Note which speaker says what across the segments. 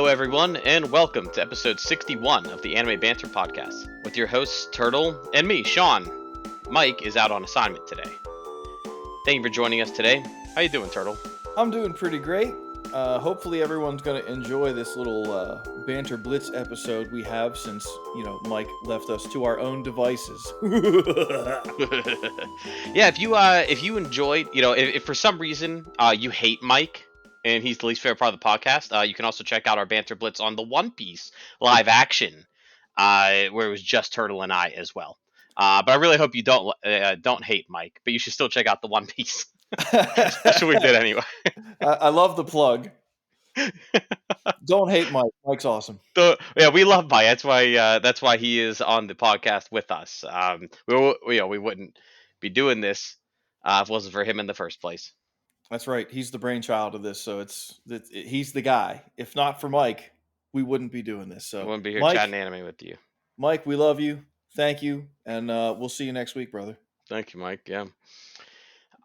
Speaker 1: Hello, everyone, and welcome to episode 61 of the Anime Banter podcast with your hosts Turtle and me, Sean. Mike is out on assignment today. Thank you for joining us today. How you doing, Turtle?
Speaker 2: I'm doing pretty great. Hopefully everyone's going to enjoy this little Banter Blitz episode we have since, Mike left us to our own devices.
Speaker 1: Yeah, if you enjoyed, if for some reason you hate Mike and he's the least favorite part of the podcast, you can also check out our Banter Blitz on the One Piece live action, where it was just Turtle and I as well. But I really hope you don't hate Mike, but you should still check out the One Piece. That's what we did anyway.
Speaker 2: I love the plug. Don't hate Mike. Mike's awesome.
Speaker 1: Yeah, we love Mike. That's why he is on the podcast with us. We wouldn't be doing this if it wasn't for him in the first place.
Speaker 2: That's right. He's the brainchild of this, so he's the guy. If not for Mike, we wouldn't be doing this.
Speaker 1: We
Speaker 2: So,
Speaker 1: wouldn't be here chatting anime with you.
Speaker 2: Mike, we love you. Thank you, and we'll see you next week, brother.
Speaker 1: Thank you, Mike. Yeah.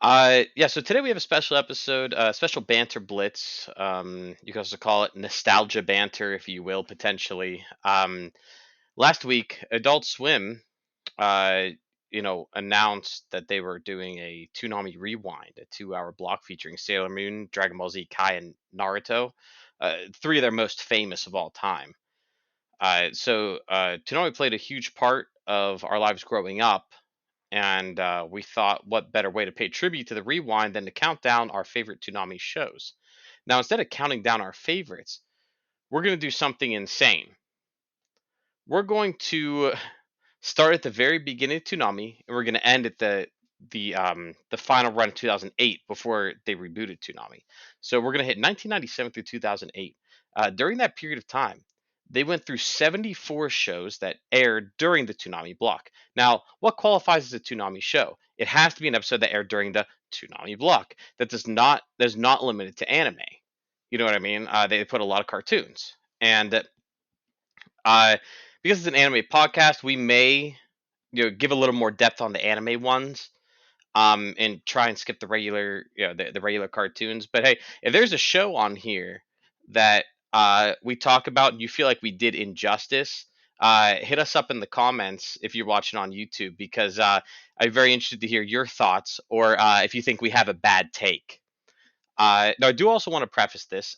Speaker 1: So today we have a special episode, special banter blitz. You can also call it nostalgia banter, if you will, potentially. Last week, Adult Swim, announced that they were doing a Toonami Rewind, a 2-hour block featuring Sailor Moon, Dragon Ball Z Kai, and Naruto, three of their most famous of all time. Toonami played a huge part of our lives growing up, and we thought, what better way to pay tribute to the Rewind than to count down our favorite Toonami shows? Now, instead of counting down our favorites, we're going to do something insane. We're going to start at the very beginning of Toonami, and we're going to end at the final run of 2008 before they rebooted Toonami. So we're going to hit 1997 through 2008. During that period of time, they went through 74 shows that aired during the Toonami block. Now, what qualifies as a Toonami show? It has to be an episode that aired during the Toonami block. That is not limited to anime. You know what I mean? They put a lot of cartoons, and because it's an anime podcast, we may give a little more depth on the anime ones, and try and skip the regular the regular cartoons. But hey, if there's a show on here that we talk about and you feel like we did injustice, hit us up in the comments if you're watching on YouTube, because I'm very interested to hear your thoughts, or if you think we have a bad take. Now, I do also want to preface this.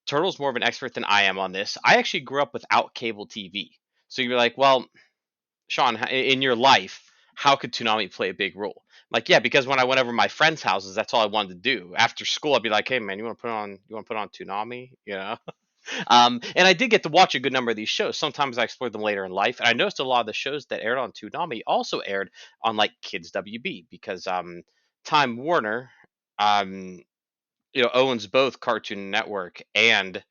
Speaker 1: Turtle's more of an expert than I am on this. I actually grew up without cable TV. So you're like, well, Sean, in your life, how could Toonami play a big role? Like, yeah, because when I went over to my friends' houses, that's all I wanted to do. After school, I'd be like, hey man, you want to put on Toonami? And I did get to watch a good number of these shows. Sometimes I explored them later in life, and I noticed a lot of the shows that aired on Toonami also aired on like Kids WB, because Time Warner owns both Cartoon Network and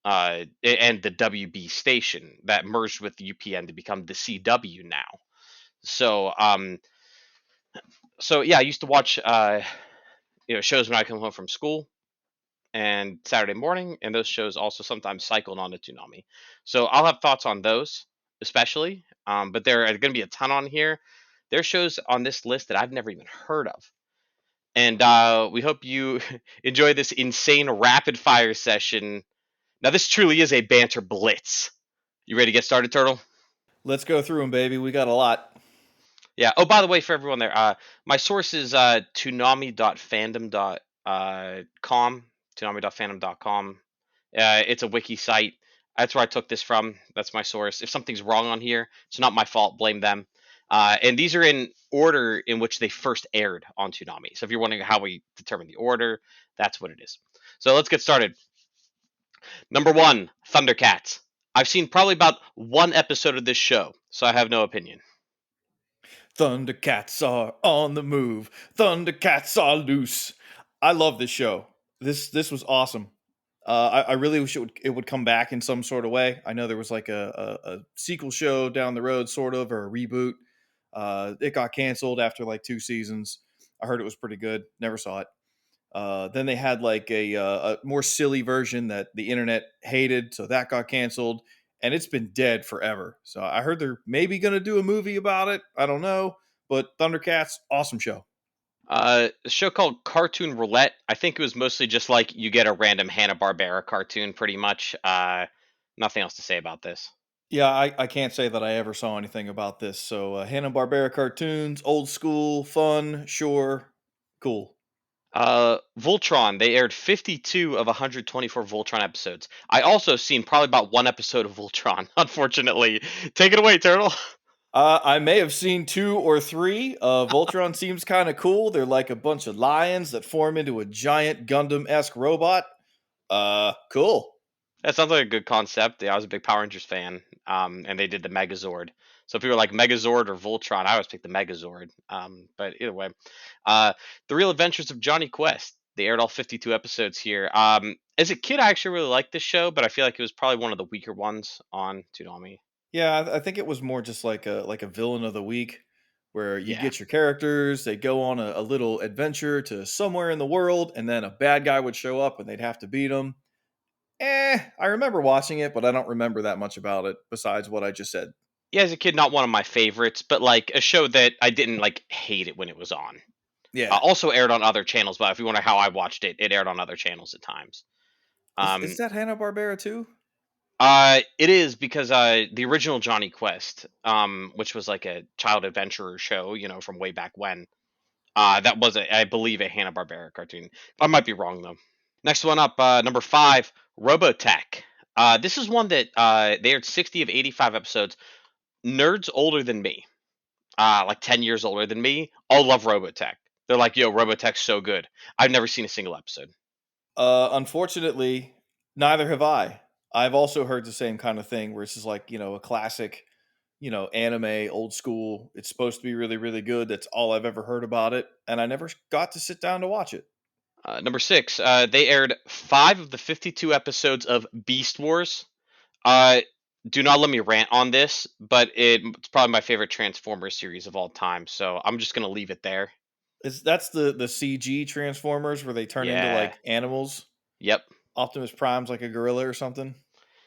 Speaker 1: the WB station that merged with the UPN to become the CW now. So yeah, I used to watch shows when I come home from school and Saturday morning, and those shows also sometimes cycled on to Toonami. So I'll have thoughts on those, especially. But there are going to be a ton on here. There are shows on this list that I've never even heard of. And we hope you enjoy this insane rapid fire session. Now, this truly is a banter blitz. You ready to get started, Turtle?
Speaker 2: Let's go through them, baby. We got a lot.
Speaker 1: Yeah. Oh, by the way, for everyone there, my source is toonami.fandom.com. Toonami.fandom.com. It's a wiki site. That's where I took this from. That's my source. If something's wrong on here, it's not my fault. Blame them. And these are in order in which they first aired on Toonami. So if you're wondering how we determine the order, that's what it is. So let's get started. Number 1, Thundercats. I've seen probably about one episode of this show, so I have no opinion.
Speaker 2: Thundercats are on the move. Thundercats are loose. I love this show. This was awesome. I really wish it would come back in some sort of way. I know there was like a sequel show down the road, sort of, or a reboot. It got canceled after like 2 seasons. I heard it was pretty good. Never saw it. Then they had like a more silly version that the internet hated, so that got canceled, and it's been dead forever. So I heard they're maybe going to do a movie about it. I don't know, but Thundercats, awesome show.
Speaker 1: A show called Cartoon Roulette. I think it was mostly just like you get a random Hanna Barbera cartoon, pretty much. Nothing else to say about this.
Speaker 2: Yeah, I can't say that I ever saw anything about this. So Hanna-Barbera cartoons, old school, fun, sure, cool.
Speaker 1: Voltron. They aired 52 of 124 Voltron episodes. I also seen probably about one episode of Voltron. Unfortunately, take it away, Turtle.
Speaker 2: I may have seen 2 or 3. Voltron seems kind of cool. They're like a bunch of lions that form into a giant Gundam-esque robot. Cool.
Speaker 1: That sounds like a good concept. Yeah, I was a big Power Rangers fan, and they did the Megazord. So if you were like Megazord or Voltron, I always picked the Megazord. But either way, uh, the Real Adventures of Johnny Quest. They aired all 52 episodes here. As a kid, I actually really liked this show, but I feel like it was probably one of the weaker ones on Toonami.
Speaker 2: Yeah, I think it was more just like a villain of the week, where you
Speaker 1: Yeah.
Speaker 2: get your characters, they go on a little adventure to somewhere in the world, and then a bad guy would show up and they'd have to beat him. I remember watching it, but I don't remember that much about it besides what I just said.
Speaker 1: Yeah, as a kid, not one of my favorites, but like a show that I didn't like hate it when it was on.
Speaker 2: Yeah.
Speaker 1: Also aired on other channels, but if you wonder how I watched it, it aired on other channels at times.
Speaker 2: Is
Speaker 1: Um,
Speaker 2: that Hanna-Barbera too?
Speaker 1: it is because the original Johnny Quest, which was like a child adventurer show, from way back when, that was, I believe, a Hanna Barbera cartoon. I might be wrong though. Next one up, number five, Robotech. This is one that they aired 60 of 85 episodes. Nerds older than me, like 10 years older than me, all love Robotech. They're like, yo, Robotech's so good. I've never seen a single episode.
Speaker 2: Unfortunately, neither have I. I've also heard the same kind of thing where it's just like, a classic, anime, old school. It's supposed to be really, really good. That's all I've ever heard about it. And I never got to sit down to watch it.
Speaker 1: Number six, they aired 5 of the 52 episodes of Beast Wars. Uh, do not let me rant on this, but it's probably my favorite Transformers series of all time. So I'm just gonna leave it there.
Speaker 2: That's the CG Transformers where they turn into
Speaker 1: Yeah.
Speaker 2: like animals.
Speaker 1: Yep.
Speaker 2: Optimus Prime's like a gorilla or something.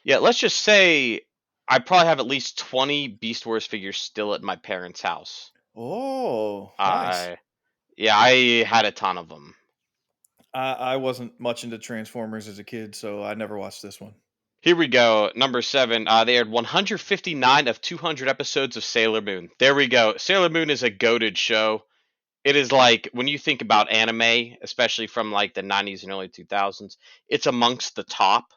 Speaker 1: Yeah. Let's just say I probably have at least 20 Beast Wars figures still at my parents' house.
Speaker 2: Oh, nice.
Speaker 1: Uh, yeah, I had a ton of them.
Speaker 2: I wasn't much into Transformers as a kid, so I never watched this one.
Speaker 1: Here we go. Number seven. They aired 159 of 200 episodes of Sailor Moon. There we go. Sailor Moon is a goated show. It is like when you think about anime, especially from like the 90s and early 2000s, it's amongst the top.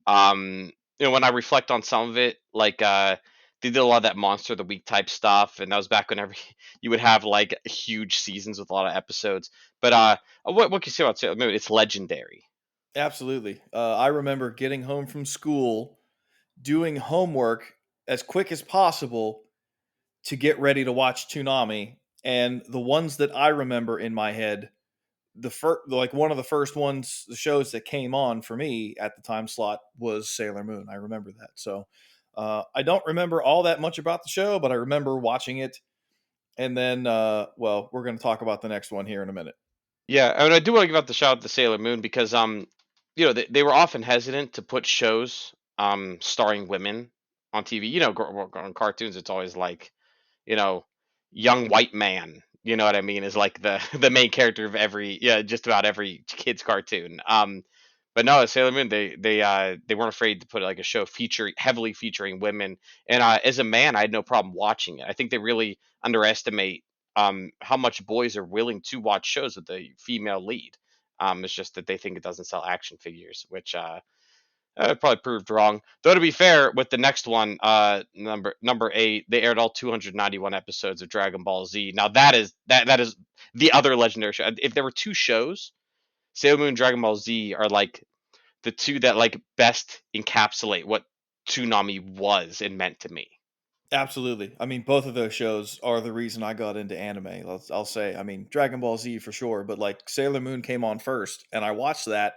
Speaker 1: Um, when I reflect on some of it, like they did a lot of that Monster of the Week type stuff, and that was back whenever you would have like huge seasons with a lot of episodes. But what can you say about Sailor Moon? It's legendary.
Speaker 2: Absolutely. I remember getting home from school, doing homework as quick as possible to get ready to watch Toonami. And the ones that I remember in my head, the first, like one of the first ones, the shows that came on for me at the time slot was Sailor Moon. I remember that. So I don't remember all that much about the show, but I remember watching it. And then, well, we're going to talk about the next one here in a minute.
Speaker 1: Yeah, I mean, I do want to give out the shout out to Sailor Moon because they were often hesitant to put shows starring women on TV. On cartoons, it's always like you know, young white man. You know what I mean? Is like the the main character of just about every kids cartoon. But no, Sailor Moon, they weren't afraid to put like a show heavily featuring women. And as a man, I had no problem watching it. I think they really underestimate how much boys are willing to watch shows with a female lead. It's just that they think it doesn't sell action figures, which probably proved wrong. Though to be fair, with the next one, number eight, they aired all 291 episodes of Dragon Ball Z. Now that is the other legendary show. If there were two shows, Sailor Moon and Dragon Ball Z are like the two that like best encapsulate what Toonami was and meant to me.
Speaker 2: Absolutely. I mean, both of those shows are the reason I got into anime. I'll say. I mean, Dragon Ball Z for sure, but like Sailor Moon came on first, and I watched that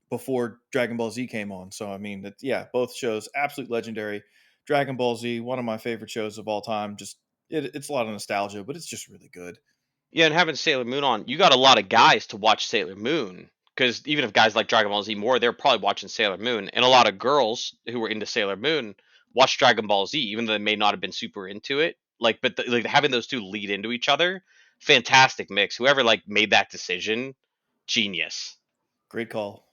Speaker 2: before Dragon Ball Z came on. So I mean, yeah, both shows absolute legendary. Dragon Ball Z, one of my favorite shows of all time. Just it's a lot of nostalgia, but it's just really good.
Speaker 1: Yeah, and having Sailor Moon on, you got a lot of guys to watch Sailor Moon. Because even if guys like Dragon Ball Z more, they're probably watching Sailor Moon. And a lot of girls who were into Sailor Moon watched Dragon Ball Z, even though they may not have been super into it. Like, but like having those two lead into each other, fantastic mix. Whoever like made that decision, genius.
Speaker 2: Great call.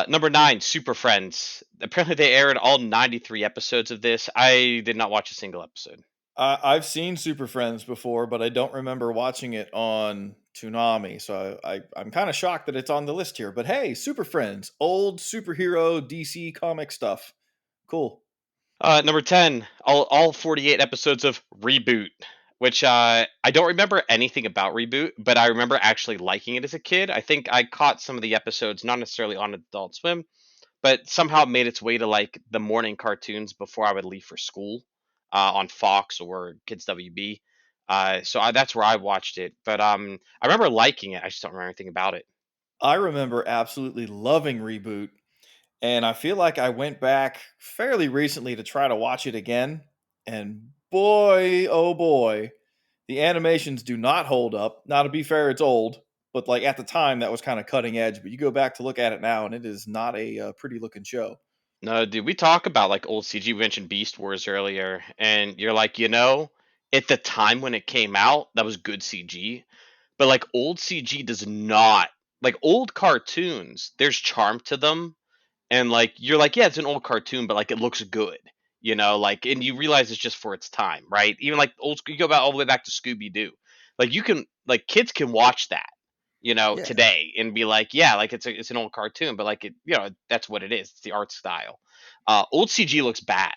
Speaker 1: Number nine, Super Friends. Apparently, they aired all 93 episodes of this. I did not watch a single episode.
Speaker 2: I've seen Super Friends before, but I don't remember watching it on Toonami. So I'm kind of shocked that it's on the list here. But hey, Super Friends, old superhero DC comic stuff. Cool.
Speaker 1: Number 10, all 48 episodes of Reboot, which I don't remember anything about Reboot, but I remember actually liking it as a kid. I think I caught some of the episodes, not necessarily on Adult Swim, but somehow it made its way to like the morning cartoons before I would leave for school on Fox or Kids WB. That's where I watched it. But I remember liking it. I just don't remember anything about it.
Speaker 2: I remember absolutely loving Reboot. And I feel like I went back fairly recently to try to watch it again. And boy, oh boy, the animations do not hold up. Now, to be fair, it's old, but like at the time, that was kind of cutting edge. But you go back to look at it now, and it is not a pretty looking show.
Speaker 1: No, dude, we talk about like old CG. We mentioned Beast Wars earlier, and you're like, at the time when it came out, that was good CG. But like old CG does not like old cartoons. There's charm to them, and like you're like, yeah, it's an old cartoon, but like it looks good, like, and you realize it's just for its time, right? Even like you go about all the way back to Scooby Doo, like you can like kids can watch that,
Speaker 2: Yeah,
Speaker 1: today and be like, yeah, like it's an old cartoon, but like that's what it is. It's the art style. Old CG looks bad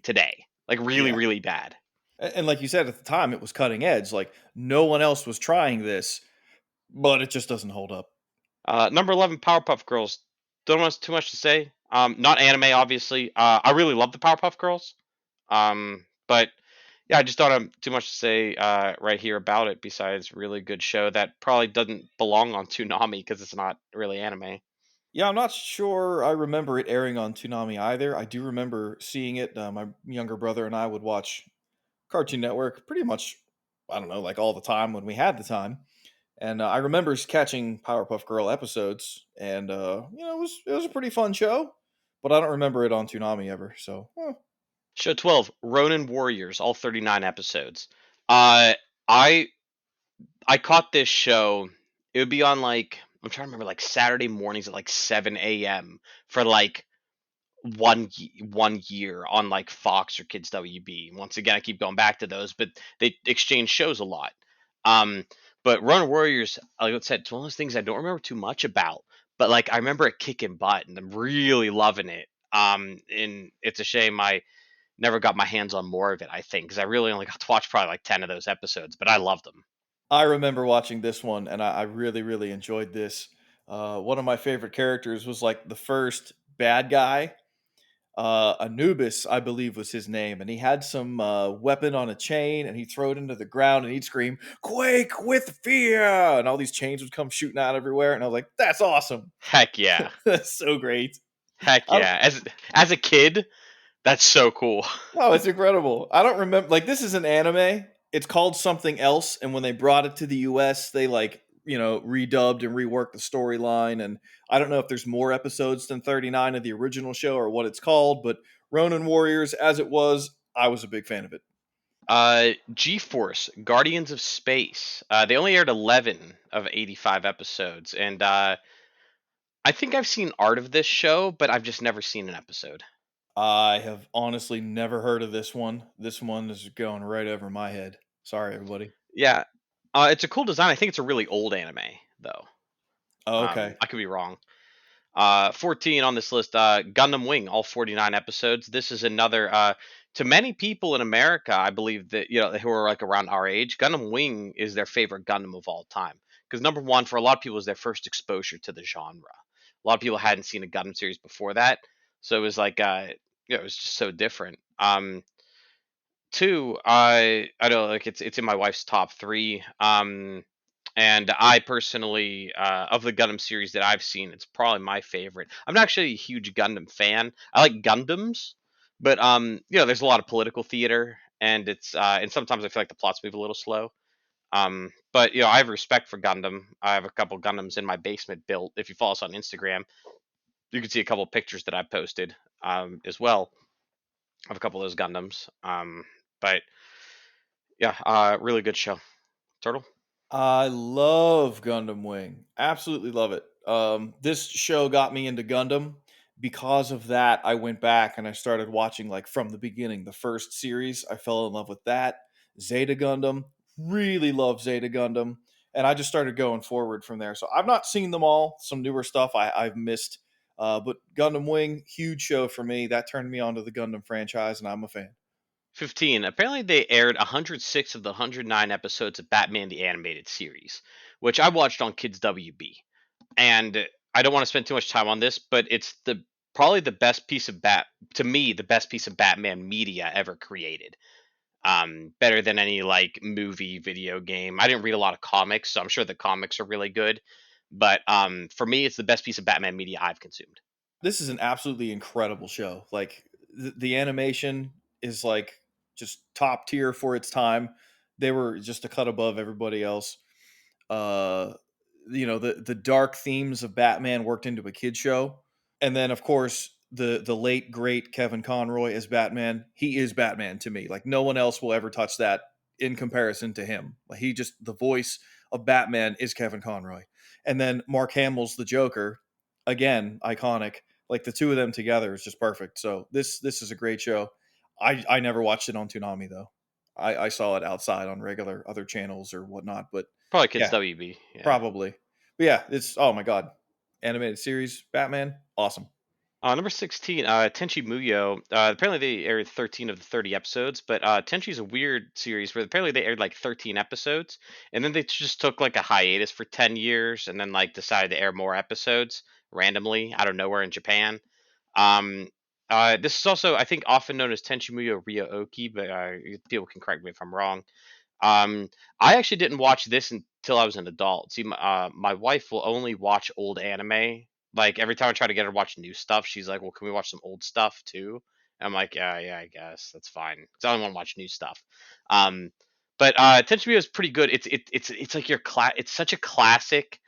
Speaker 1: today, like really
Speaker 2: yeah.
Speaker 1: really bad.
Speaker 2: And like you said at the time, it was cutting edge. Like no one else was trying this, but it just doesn't hold up.
Speaker 1: Number 11, Powerpuff Girls. Don't want too much to say. Not anime, obviously. I really love the Powerpuff Girls. But yeah, I just don't have too much to say right here about it. Besides, really good show that probably doesn't belong on Toonami because it's not really anime.
Speaker 2: Yeah, I'm not sure I remember it airing on Toonami either. I do remember seeing it. My younger brother and I would watch Cartoon Network pretty much, I don't know, like all the time when we had the time. And I remember catching Powerpuff Girl episodes, and it was a pretty fun show, but I don't remember it on Toonami ever. So
Speaker 1: Show 12, Ronin Warriors, all 39 episodes. Uh, I I caught this show. It would be on like I'm trying to remember like Saturday mornings at like 7 a.m. for like 1 year on like Fox or Kids WB. Once again, I keep going back to those, but they exchange shows a lot. Um, but Run Warriors, like I said, it's one of those things I don't remember too much about, but like I remember it kicking butt and I'm really loving it. And it's a shame I never got my hands on more of it. I think because I really only got to watch probably like 10 of those episodes, but I loved them.
Speaker 2: I remember watching this one, and I really, really enjoyed this. One of my favorite characters was like the first bad guy. Anubis, I believe, was his name, and he had some weapon on a chain, and he'd throw it into the ground, and he'd scream, "Quake with fear!" And all these chains would come shooting out everywhere, and I was like, "That's awesome!
Speaker 1: Heck yeah,
Speaker 2: That's so great!"
Speaker 1: heck
Speaker 2: I don't,
Speaker 1: yeah. As a kid, that's so cool.
Speaker 2: oh, it's incredible. I don't remember. Like, this is an anime. It's called something else, and when they brought it to the US, they like redubbed and reworked the storyline. And I don't know if there's more episodes than 39 of the original show or what it's called, but Ronin Warriors, as it was, I was a big fan of it.
Speaker 1: G-Force, Guardians of Space. They only aired 11 of 85 episodes, and I think I've seen art of this show, but I've just never seen an episode.
Speaker 2: I have honestly never heard of this one. This one is going right over my head. Sorry, everybody.
Speaker 1: Yeah, it's a cool design. I think it's a really old anime, though.
Speaker 2: Oh, okay.
Speaker 1: I could be wrong. 14 on this list, Gundam Wing, all 49 episodes. This is another, to many people in America, I believe that, who are like around our age, Gundam Wing is their favorite Gundam of all time. Because number one, for a lot of people, it was their first exposure to the genre. A lot of people hadn't seen a Gundam series before that. So it was like, it was just so different. Two, I don't know, like it's in my wife's top three. And I personally, of the Gundam series that I've seen, it's probably my favorite. I'm not actually a huge Gundam fan. I like Gundams, but there's a lot of political theater, and and sometimes I feel like the plots move a little slow. But I have respect for Gundam. I have a couple Gundams in my basement built. If you follow us on Instagram, you can see a couple pictures that I posted as well of a couple of those Gundams. But yeah, really good show. Turtle.
Speaker 2: I love Gundam Wing. Absolutely love it. This show got me into Gundam. Because of that, I went back and I started watching like from the beginning. The first series, I fell in love with that. Zeta Gundam, really love Zeta Gundam, and I just started going forward from there. So I've not seen them all. Some newer stuff I've missed, but Gundam Wing, huge show for me. That turned me onto the Gundam franchise, and I'm a fan.
Speaker 1: 15. Apparently, they aired 106 of the 109 episodes of Batman the Animated Series, which I watched on Kids WB. And I don't want to spend too much time on this, but it's the probably the best piece of to me the best piece of Batman media ever created. Better than any like movie, video game. I didn't read a lot of comics, so I'm sure the comics are really good. But for me, it's the best piece of Batman media I've consumed.
Speaker 2: This is an absolutely incredible show. Like the animation is like just top tier for its time. They were just a cut above everybody else. Uh, the dark themes of Batman worked into a kid show, and then of course the late great Kevin Conroy as Batman. He is Batman to me. Like no one else will ever touch that in comparison to him. Like he just the voice of Batman is Kevin Conroy, and then Mark Hamill's the Joker. Again, iconic. Like the two of them together is just perfect. So this is a great show. I never watched it on Toonami though. I saw it outside on regular other channels or whatnot. But
Speaker 1: Probably Kids
Speaker 2: yeah,
Speaker 1: WB. Yeah.
Speaker 2: probably. But yeah, it's oh my god, animated series Batman, awesome.
Speaker 1: Number 16, Tenchi Muyo. Apparently, they aired 13 of the 30 episodes, but Tenchi's a weird series where apparently they aired like 13 episodes, and then they just took like a hiatus for 10 years, and then like decided to air more episodes randomly out of nowhere in Japan. Um, this is also, I think, often known as Tenchi Muyo Ryo-Oki, but people can correct me if I'm wrong. Um, I actually didn't watch this until I was an adult. See, my wife will only watch old anime. Like every time I try to get her to watch new stuff, she's like, "Well, can we watch some old stuff too?" And I'm like, "Yeah, yeah, I guess that's fine." Because I don't want to watch new stuff. Um, but Tenchi is pretty good. It's like It's such a classic.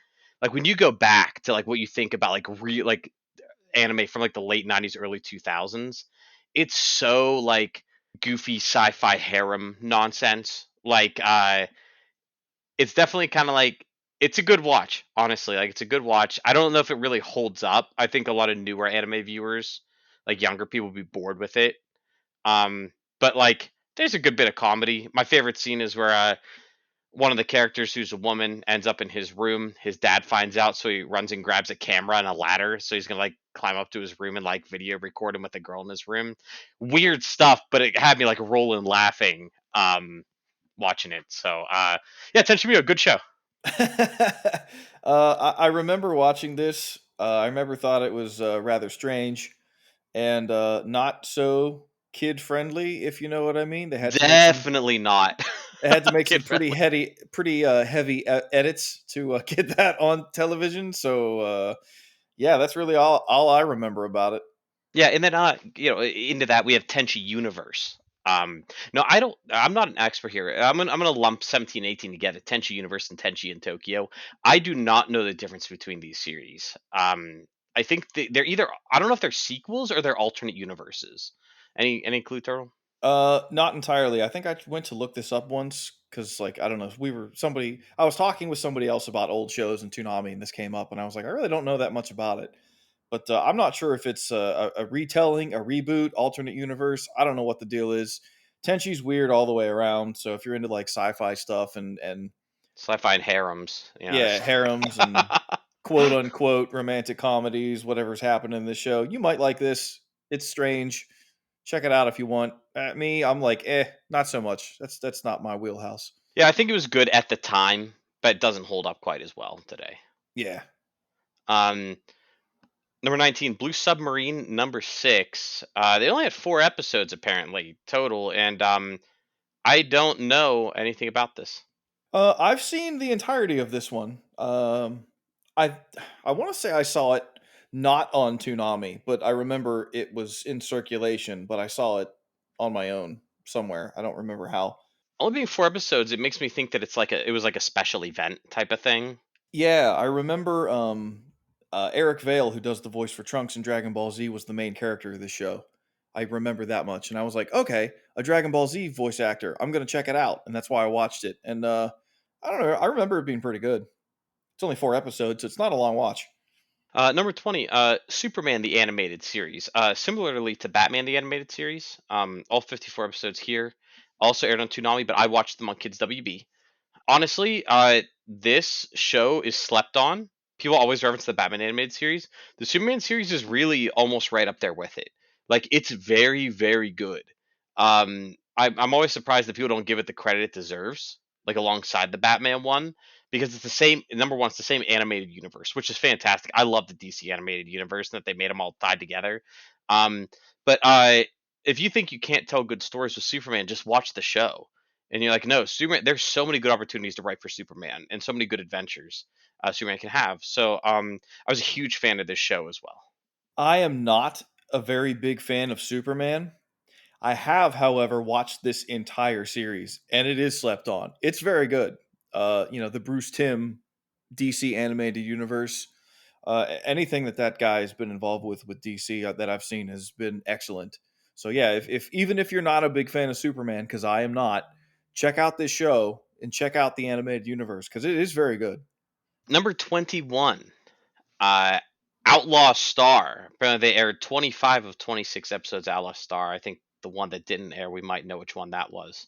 Speaker 1: Like when you go back to like what you think about like real like anime from like the late '90s, early 2000s, it's so like goofy sci-fi harem nonsense. Like it's definitely kind of like it's a good watch, honestly. Like it's a good watch. I don't know if it really holds up. I think a lot of newer anime viewers, like younger people, will be bored with it. Um, but like there's a good bit of comedy. My favorite scene is where one of the characters who's a woman ends up in his room. His dad finds out, so he runs and grabs a camera and a ladder. So he's gonna like climb up to his room and like video record him with the girl in his room. Weird stuff, but it had me like rolling laughing watching it. So yeah, Tension Mio, good show.
Speaker 2: I remember watching this. I remember thought it was rather strange and not so kid friendly, if you know what I mean.
Speaker 1: Definitely not
Speaker 2: They had to make
Speaker 1: kid
Speaker 2: some
Speaker 1: friendly.
Speaker 2: pretty heavy edits to get that on television. So yeah, that's really all I remember about it.
Speaker 1: Yeah, and then into that we have Tenchi Universe. No, I don't. I'm not an expert here. I'm gonna lump 17, 18 together. Tenchi Universe and Tenchi in Tokyo. I do not know the difference between these series. I think they're either. I don't know if they're sequels or they're alternate universes. Any clue, Turtle?
Speaker 2: Not entirely. I think I went to look this up once because, like, I don't know, we were somebody. I was talking with somebody else about old shows and Toonami, and this came up, and I was like, I really don't know that much about it. But I'm not sure if it's a retelling, a reboot, alternate universe. I don't know what the deal is. Tenchi's weird all the way around. So if you're into like sci-fi stuff and
Speaker 1: Sci-fi and harems. Yeah.
Speaker 2: yeah, harems and quote unquote romantic comedies, whatever's happening in this show, you might like this. It's strange. Check it out if you want. Me, I'm like, not so much. That's not my wheelhouse.
Speaker 1: Yeah, I think it was good at the time, but it doesn't hold up quite as well today.
Speaker 2: Yeah.
Speaker 1: Um, Number 19, Blue Submarine. Number 6. They only had 4 episodes apparently total, and I don't know anything about this.
Speaker 2: I've seen the entirety of this one. I I want to say I saw it not on Toonami, but I remember it was in circulation. But I saw it on my own somewhere. I don't remember how.
Speaker 1: Only being 4 episodes, it makes me think that it was like a special event type of thing.
Speaker 2: Yeah, I remember. Eric Vale, who does the voice for Trunks in Dragon Ball Z, was the main character of the show. I remember that much, and I was like, okay, a Dragon Ball Z voice actor. I'm gonna check it out, and that's why I watched it. And I don't know. I remember it being pretty good. It's only 4 episodes, so it's not a long watch.
Speaker 1: Number 20, Superman the animated series. Similarly to Batman the animated series, all 54 episodes here, also aired on Toonami, but I watched them on Kids WB. Honestly, this show is slept on. People always reference the Batman animated series. The Superman series is really almost right up there with it. Like it's very, very good. I'm always surprised that people don't give it the credit it deserves, like alongside the Batman one, because it's the same. Number one, it's the same animated universe, which is fantastic. I love the DC animated universe and that they made them all tied together. Um, but if you think you can't tell good stories with Superman, just watch the show and you're like, no, Superman. There's so many good opportunities to write for Superman, and so many good adventures Superman can have. So, I was a huge fan of this show as well.
Speaker 2: I am not a very big fan of Superman. I have, however, watched this entire series, and it is slept on. It's very good. The Bruce Timm DC animated universe. Anything that guy has been involved with DC that I've seen has been excellent. So yeah, if even if you're not a big fan of Superman, because I am not, check out this show and check out the animated universe because it is very good.
Speaker 1: Number 21, uh, Outlaw Star. Apparently, they aired 25 of 26 episodes. of Outlaw Star. I think the one that didn't air, we might know which one that was.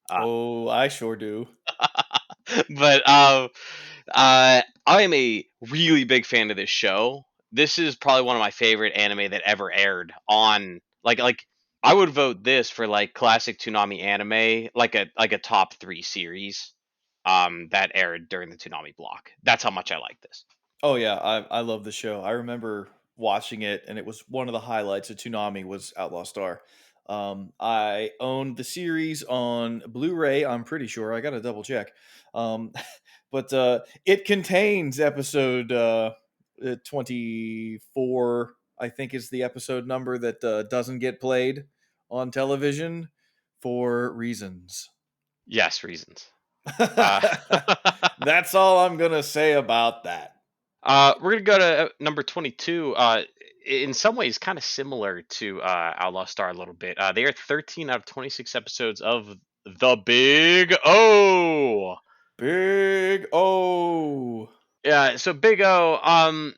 Speaker 1: Uh,
Speaker 2: Oh, I sure do.
Speaker 1: but I am a really big fan of this show. This is probably one of my favorite anime that ever aired on like I would vote this for like classic Toonami anime, like a top three series that aired during the Toonami block. That's how much I like this.
Speaker 2: Oh yeah, I love the show. I remember watching it, and it was one of the highlights of Toonami was Outlaw Star. I owned the series on Blu-ray. I'm pretty sure. I got to double check. Um, but it contains episode 24. I think is the episode number that doesn't get played on television for reasons.
Speaker 1: Yes, reasons. Uh,
Speaker 2: That's all I'm gonna say about that.
Speaker 1: we're gonna go to number 22. In some ways, kind of similar to Outlaw Star a little bit. They are 13 out of 26 episodes of The Big O.
Speaker 2: Big O.
Speaker 1: Yeah, so Big O.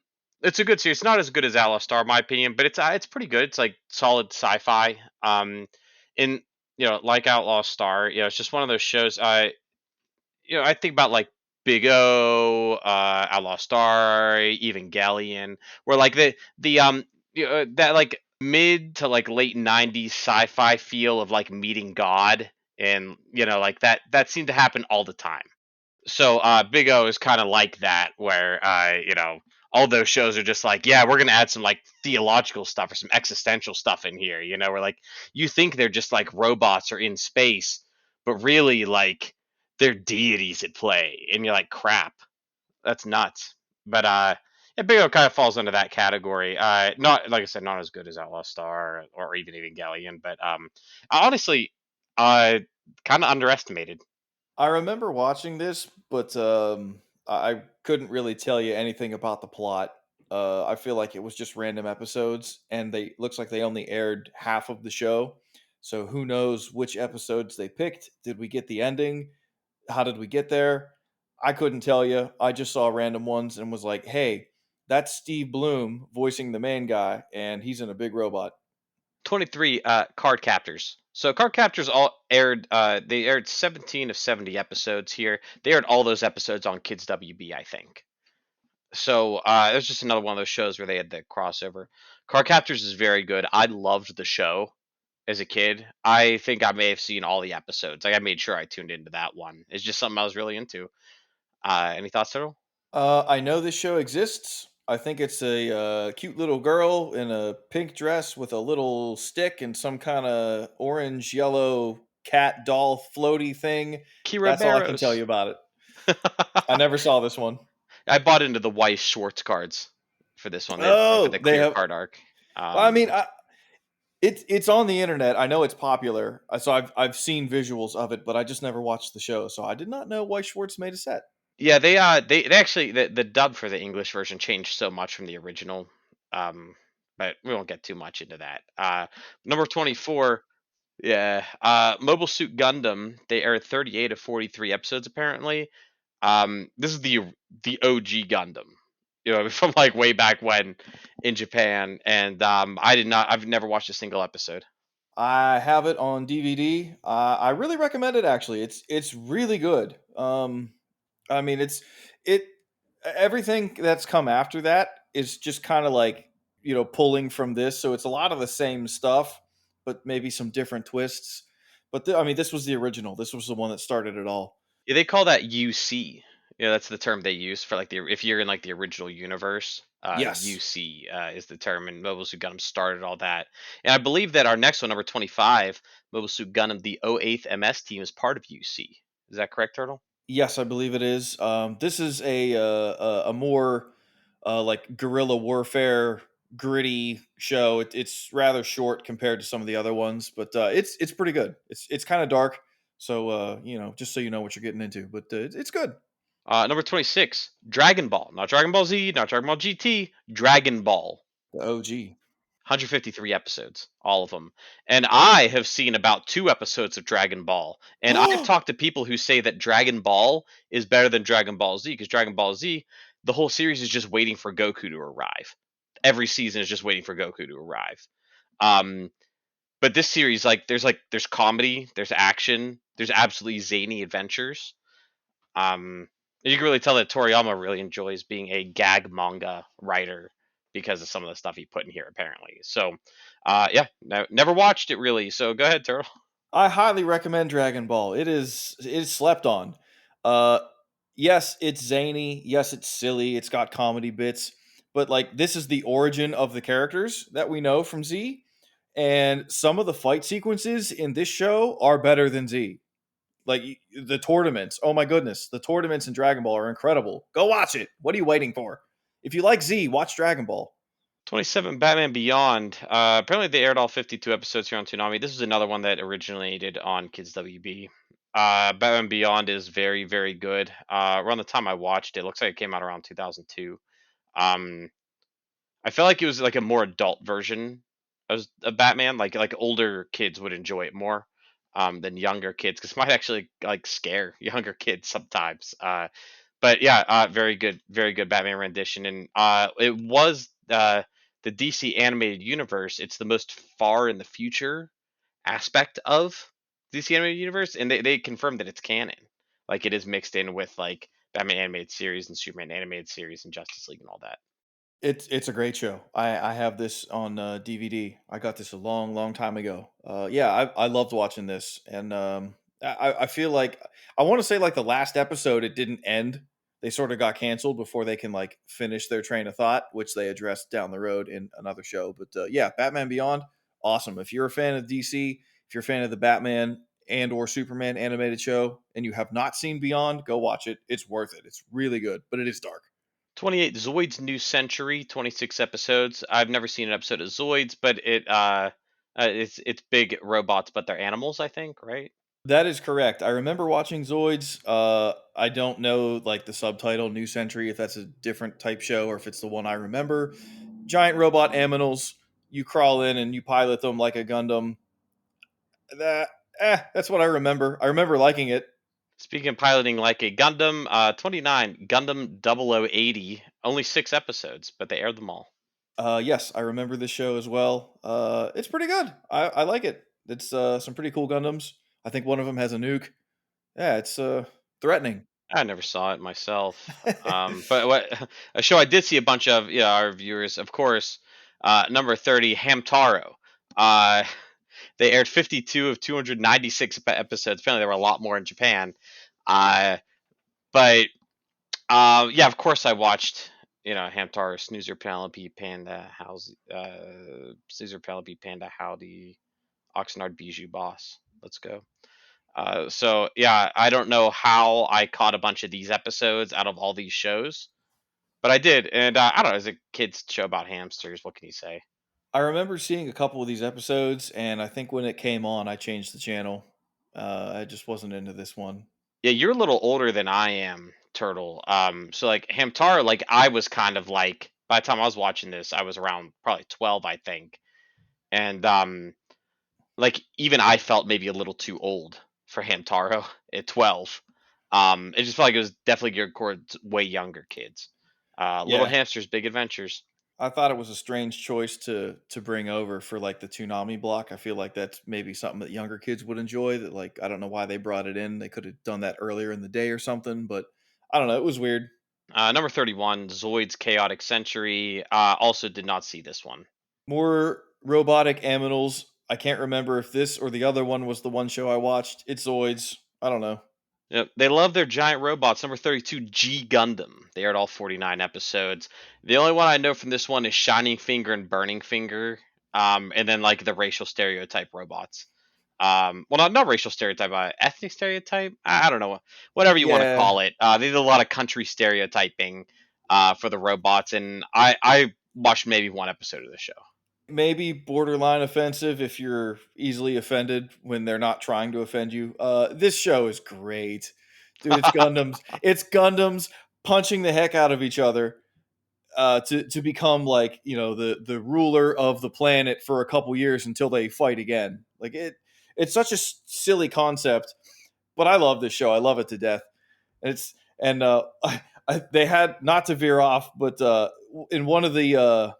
Speaker 1: It's a good series. It's not as good as Outlaw Star, in my opinion, but it's pretty good. It's like solid sci-fi. In like Outlaw Star, it's just one of those shows. I think about like Big O, Outlaw Star, even Galleon, where like that like mid to like late '90s sci-fi feel of like meeting God, and like that seemed to happen all the time. So Big O is kind of like that, where all those shows are just like, yeah, we're gonna add some like theological stuff or some existential stuff in here. Where like you think they're just like robots or in space, but really like they're deities at play, and you're like, crap, that's nuts. But yeah, Big O kind of falls under that category. Not like I said, not as good as Outlaw Star or even Galleon, but honestly, uh, kind of underestimated.
Speaker 2: I remember watching this, but I couldn't really tell you anything about the plot. I feel like it was just random episodes, and they looks like they only aired half of the show. So who knows which episodes they picked? Did we get the ending? How did we get there? I couldn't tell you. I just saw random ones and was like, "Hey, that's Steve Bloom voicing the main guy, and he's in a big robot."
Speaker 1: 23 card captors. So card captors all aired they aired 17 of 70 episodes here. They aired all those episodes on Kids WB, I think. So it was just another one of those shows where they had the crossover. Card captors is very good. I loved the show as a kid. I think I may have seen all the episodes. Like I made sure I tuned into that one. It's just something I was really into. Any thoughts, Turtle?
Speaker 2: I know this show exists. I think it's a cute little girl in a pink dress with a little stick and some kind of orange yellow cat doll floaty thing.
Speaker 1: Kira
Speaker 2: That's all I can tell
Speaker 1: Barros.
Speaker 2: you about it. I never saw this one.
Speaker 1: I bought into the Weiss Schwartz cards for this one. They had, for
Speaker 2: Oh,
Speaker 1: the
Speaker 2: they
Speaker 1: clear
Speaker 2: have.
Speaker 1: card arc.
Speaker 2: Well, I mean,
Speaker 1: Which
Speaker 2: it's on the internet. I know it's popular, so I've seen visuals of it, but I just never watched the show. So I did not know why Schwartz made a set.
Speaker 1: Yeah, they actually the dub for the English version changed so much from the original. Um, but we won't get too much into that. Number 24, yeah, Mobile Suit Gundam. They aired 38 of 43 episodes apparently. This is the OG Gundam, you know, from like way back when in Japan, and I've never watched a single episode.
Speaker 2: I have it on DVD. I really recommend it. Actually, it's really good. I mean, it everything that's come after that is just kind of like pulling from this, so it's a lot of the same stuff, but maybe some different twists. But I mean, this was the original. This was the one that started it all.
Speaker 1: Yeah, they call that UC. Yeah, that's the term they use for like the if you're in like the original universe.
Speaker 2: Yes,
Speaker 1: UC is the term, and Mobile Suit Gundam started all that. And I believe that our next one, number 25, Mobile Suit Gundam, the 08th MS team, is part of UC. Is that correct, Turtle?
Speaker 2: yes, I believe it is. This is a more like guerrilla warfare gritty show. It's rather short compared to some of the other ones, but it's pretty good. It's kind of dark, so just so you know what you're getting into. But it's good.
Speaker 1: Number 26, Dragon Ball. Not Dragon Ball Z, not Dragon Ball GT, Dragon Ball.
Speaker 2: The OG.
Speaker 1: 153 episodes, all of them. And I have seen about 2 episodes of Dragon Ball. And I've talked to people who say that Dragon Ball is better than Dragon Ball Z because Dragon Ball Z, the whole series is just waiting for Goku to arrive. Every season is just waiting for Goku to arrive. Um, but this series, there's comedy, there's action, there's absolutely zany adventures. Um, you can really tell that Toriyama really enjoys being a gag manga writer because of some of the stuff he put in here, apparently. So, yeah, never watched it really. So go ahead, Turtle.
Speaker 2: I highly recommend Dragon Ball. It is slept on. Uh, yes, it's zany. Yes, it's silly. It's got comedy bits, but like this is the origin of the characters that we know from Z, and some of the fight sequences in this show are better than Z. Like the tournaments. Oh my goodness, the tournaments in Dragon Ball are incredible. Go watch it. What are you waiting for? If you like Z, watch Dragon Ball.
Speaker 1: 27 Batman Beyond. Apparently, they aired all 52 episodes here on Toonami. This was another one that originated on Kids WB. Batman Beyond is very, very good. Around the time I watched it, looks like it came out around 2002. Um, I felt like it was like a more adult version of Batman. Like older kids would enjoy it more than younger kids because it might actually like scare younger kids sometimes. But yeah, very good Batman rendition, and it was the DC animated universe. It's the most far in the future aspect of DC animated universe, and they confirmed that it's canon. Like it is mixed in with like Batman animated series and Superman animated series and Justice League and all that.
Speaker 2: It's a great show. I have this on DVD. I got this a long, long time ago. Yeah, I loved watching this, and I feel like I want to say like the last episode it didn't end. They sort of got canceled before they can like finish their train of thought, which they addressed down the road in another show. But yeah, Batman Beyond, awesome. If you're a fan of DC, if you're a fan of the Batman and or Superman animated show, and you have not seen Beyond, go watch it. It's worth it. It's really good, but it is dark.
Speaker 1: 28 Zoid's New Century, 26 episodes. I've never seen an episode of Zoids, but it's big robots, but they're animals, I think, right?
Speaker 2: That is correct. I remember watching Zoids. I don't know like the subtitle New Century if that's a different type show or if it's the one I remember. Giant robot aminals. You crawl in and you pilot them like a Gundam. That that's what I remember. I remember liking it.
Speaker 1: Speaking of piloting like a Gundam, 29 Gundam 0080, only 6 episodes, but they aired them all.
Speaker 2: Yes, I remember this show as well. It's pretty good. I like it. It's some pretty cool Gundams. I think one of them has a nuke. Yeah, it's threatening.
Speaker 1: I never saw it myself. But what a show I did see a bunch of, yeah, our viewers, of course. Number 30, Hamtaro. Uh, they aired 52 of 296 episodes. Apparently, there were a lot more in Japan. Uh, but yeah, of course, I watched. Hamtaro, Snoozer, Penelope, Panda, Snoozer, Penelope, Panda, Howdy, Oxnard, Bijou, Boss. Let's go. So yeah, I don't know how I caught a bunch of these episodes out of all these shows, but I did, and I don't know. It's a kids show about hamsters. What can you say?
Speaker 2: I remember seeing a couple of these episodes, and I think when it came on, I changed the channel. I just wasn't into this one.
Speaker 1: Yeah, you're a little older than I am, Turtle. So like Hamtaro, like I was kind of like by the time I was watching this, I was around probably 12, I think, and like even I felt maybe a little too old for Hamtaro at 12. It just felt like it was definitely geared towards way younger kids. Little
Speaker 2: Yeah,
Speaker 1: Hamsters, Big Adventures.
Speaker 2: I thought it was a strange choice to bring over for like the Toonami block. I feel like that's maybe something that younger kids would enjoy. That like I don't know why they brought it in. They could have done that earlier in the day or something, but I don't know. It was weird.
Speaker 1: Number 31, Zoid's Chaotic Century. Also did not see this one.
Speaker 2: More robotic aminals. I can't remember if this or the other one was the one show I watched. It's Zoids. I don't know.
Speaker 1: Yep, they love their giant robots. Number 32, G Gundam. They aired all 49 episodes. The only one I know from this one is Shining Finger and Burning Finger. And then like the racial stereotype robots. Well, not racial stereotype, ethnic stereotype. I don't know, whatever you want to
Speaker 2: Yeah,
Speaker 1: call it. They did a lot of country stereotyping for the robots, and I watched maybe one episode of the show.
Speaker 2: maybe borderline offensive if you're easily offended when they're not trying to offend you. This show is great, dude. It's Gundams. It's Gundams punching the heck out of each other to become like the ruler of the planet for a couple years until they fight again. Like it's such a silly concept, but I love this show. I love it to death. And it's and they had not to veer off, but in one of the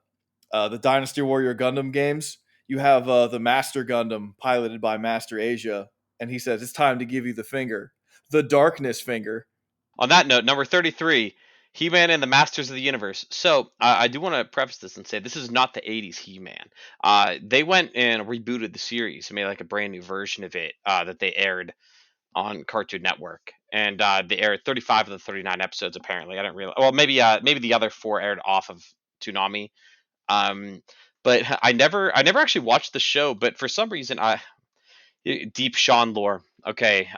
Speaker 2: Dynasty Warrior Gundam games, you have the Master Gundam piloted by Master Asia, and he says it's time to give you the finger, the Darkness finger.
Speaker 1: On that note, number 33, He-Man and the Masters of the Universe. So I do want to preface this and say this is not the 80s He-Man. They went and rebooted the series and made like a brand new version of it that they aired on Cartoon Network. And they aired 35 of the 39 episodes apparently. I didn't realize. Well, maybe the other four aired off of Toonami. Um, but I never actually watched the show. But for some reason, deep Sean lore. Okay,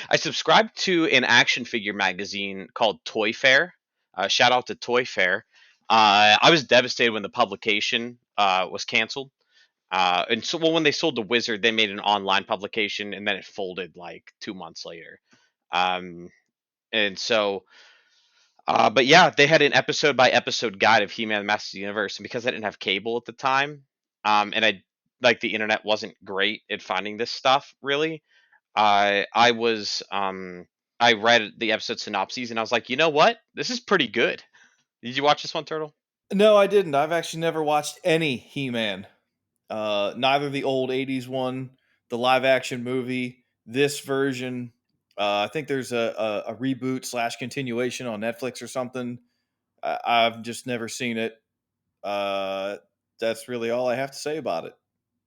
Speaker 1: I subscribed to an action figure magazine called Toy Fair. Shout out to Toy Fair. I was devastated when the publication was canceled. And so, well, when they sold the Wizard, they made an online publication, and then it folded like 2 months later. Um, and so, but yeah, they had an episode by episode guide of He-Man: Masters of the Universe, and because I didn't have cable at the time, and I like the internet wasn't great at finding this stuff really. I was I read the episode synopses and I was like, you know what? This is pretty good. Did you watch this one, Turtle?
Speaker 2: No, I didn't. I've actually never watched any He-Man. Neither the old '80s one, the live action movie, this version. I think there's a reboot slash continuation on Netflix or something. I've just never seen it. Uh, that's really all I have to say about it.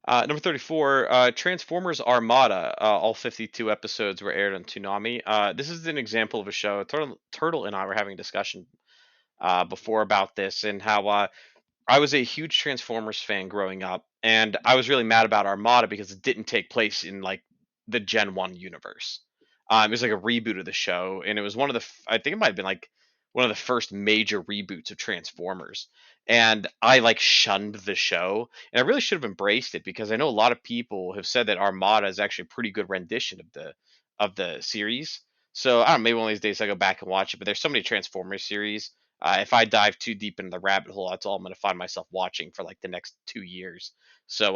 Speaker 1: Number 34, Transformers Armada. All 52 episodes were aired on Toonami. This is an example of a show. Turtle and I were having a discussion before about this and how I was a huge Transformers fan growing up, and I was really mad about Armada because it didn't take place in like the Gen One universe. It was like a reboot of the show, and it was one of the I think it might have been like one of the first major reboots of Transformers. And I like shunned the show, and I really should have embraced it because I know a lot of people have said that Armada is actually a pretty good rendition of the series. So I don't know, maybe one of these days I go back and watch it. But there's so many Transformers series if I dive too deep into the rabbit hole, that's all I'm going to find myself watching for like the next 2 years. So,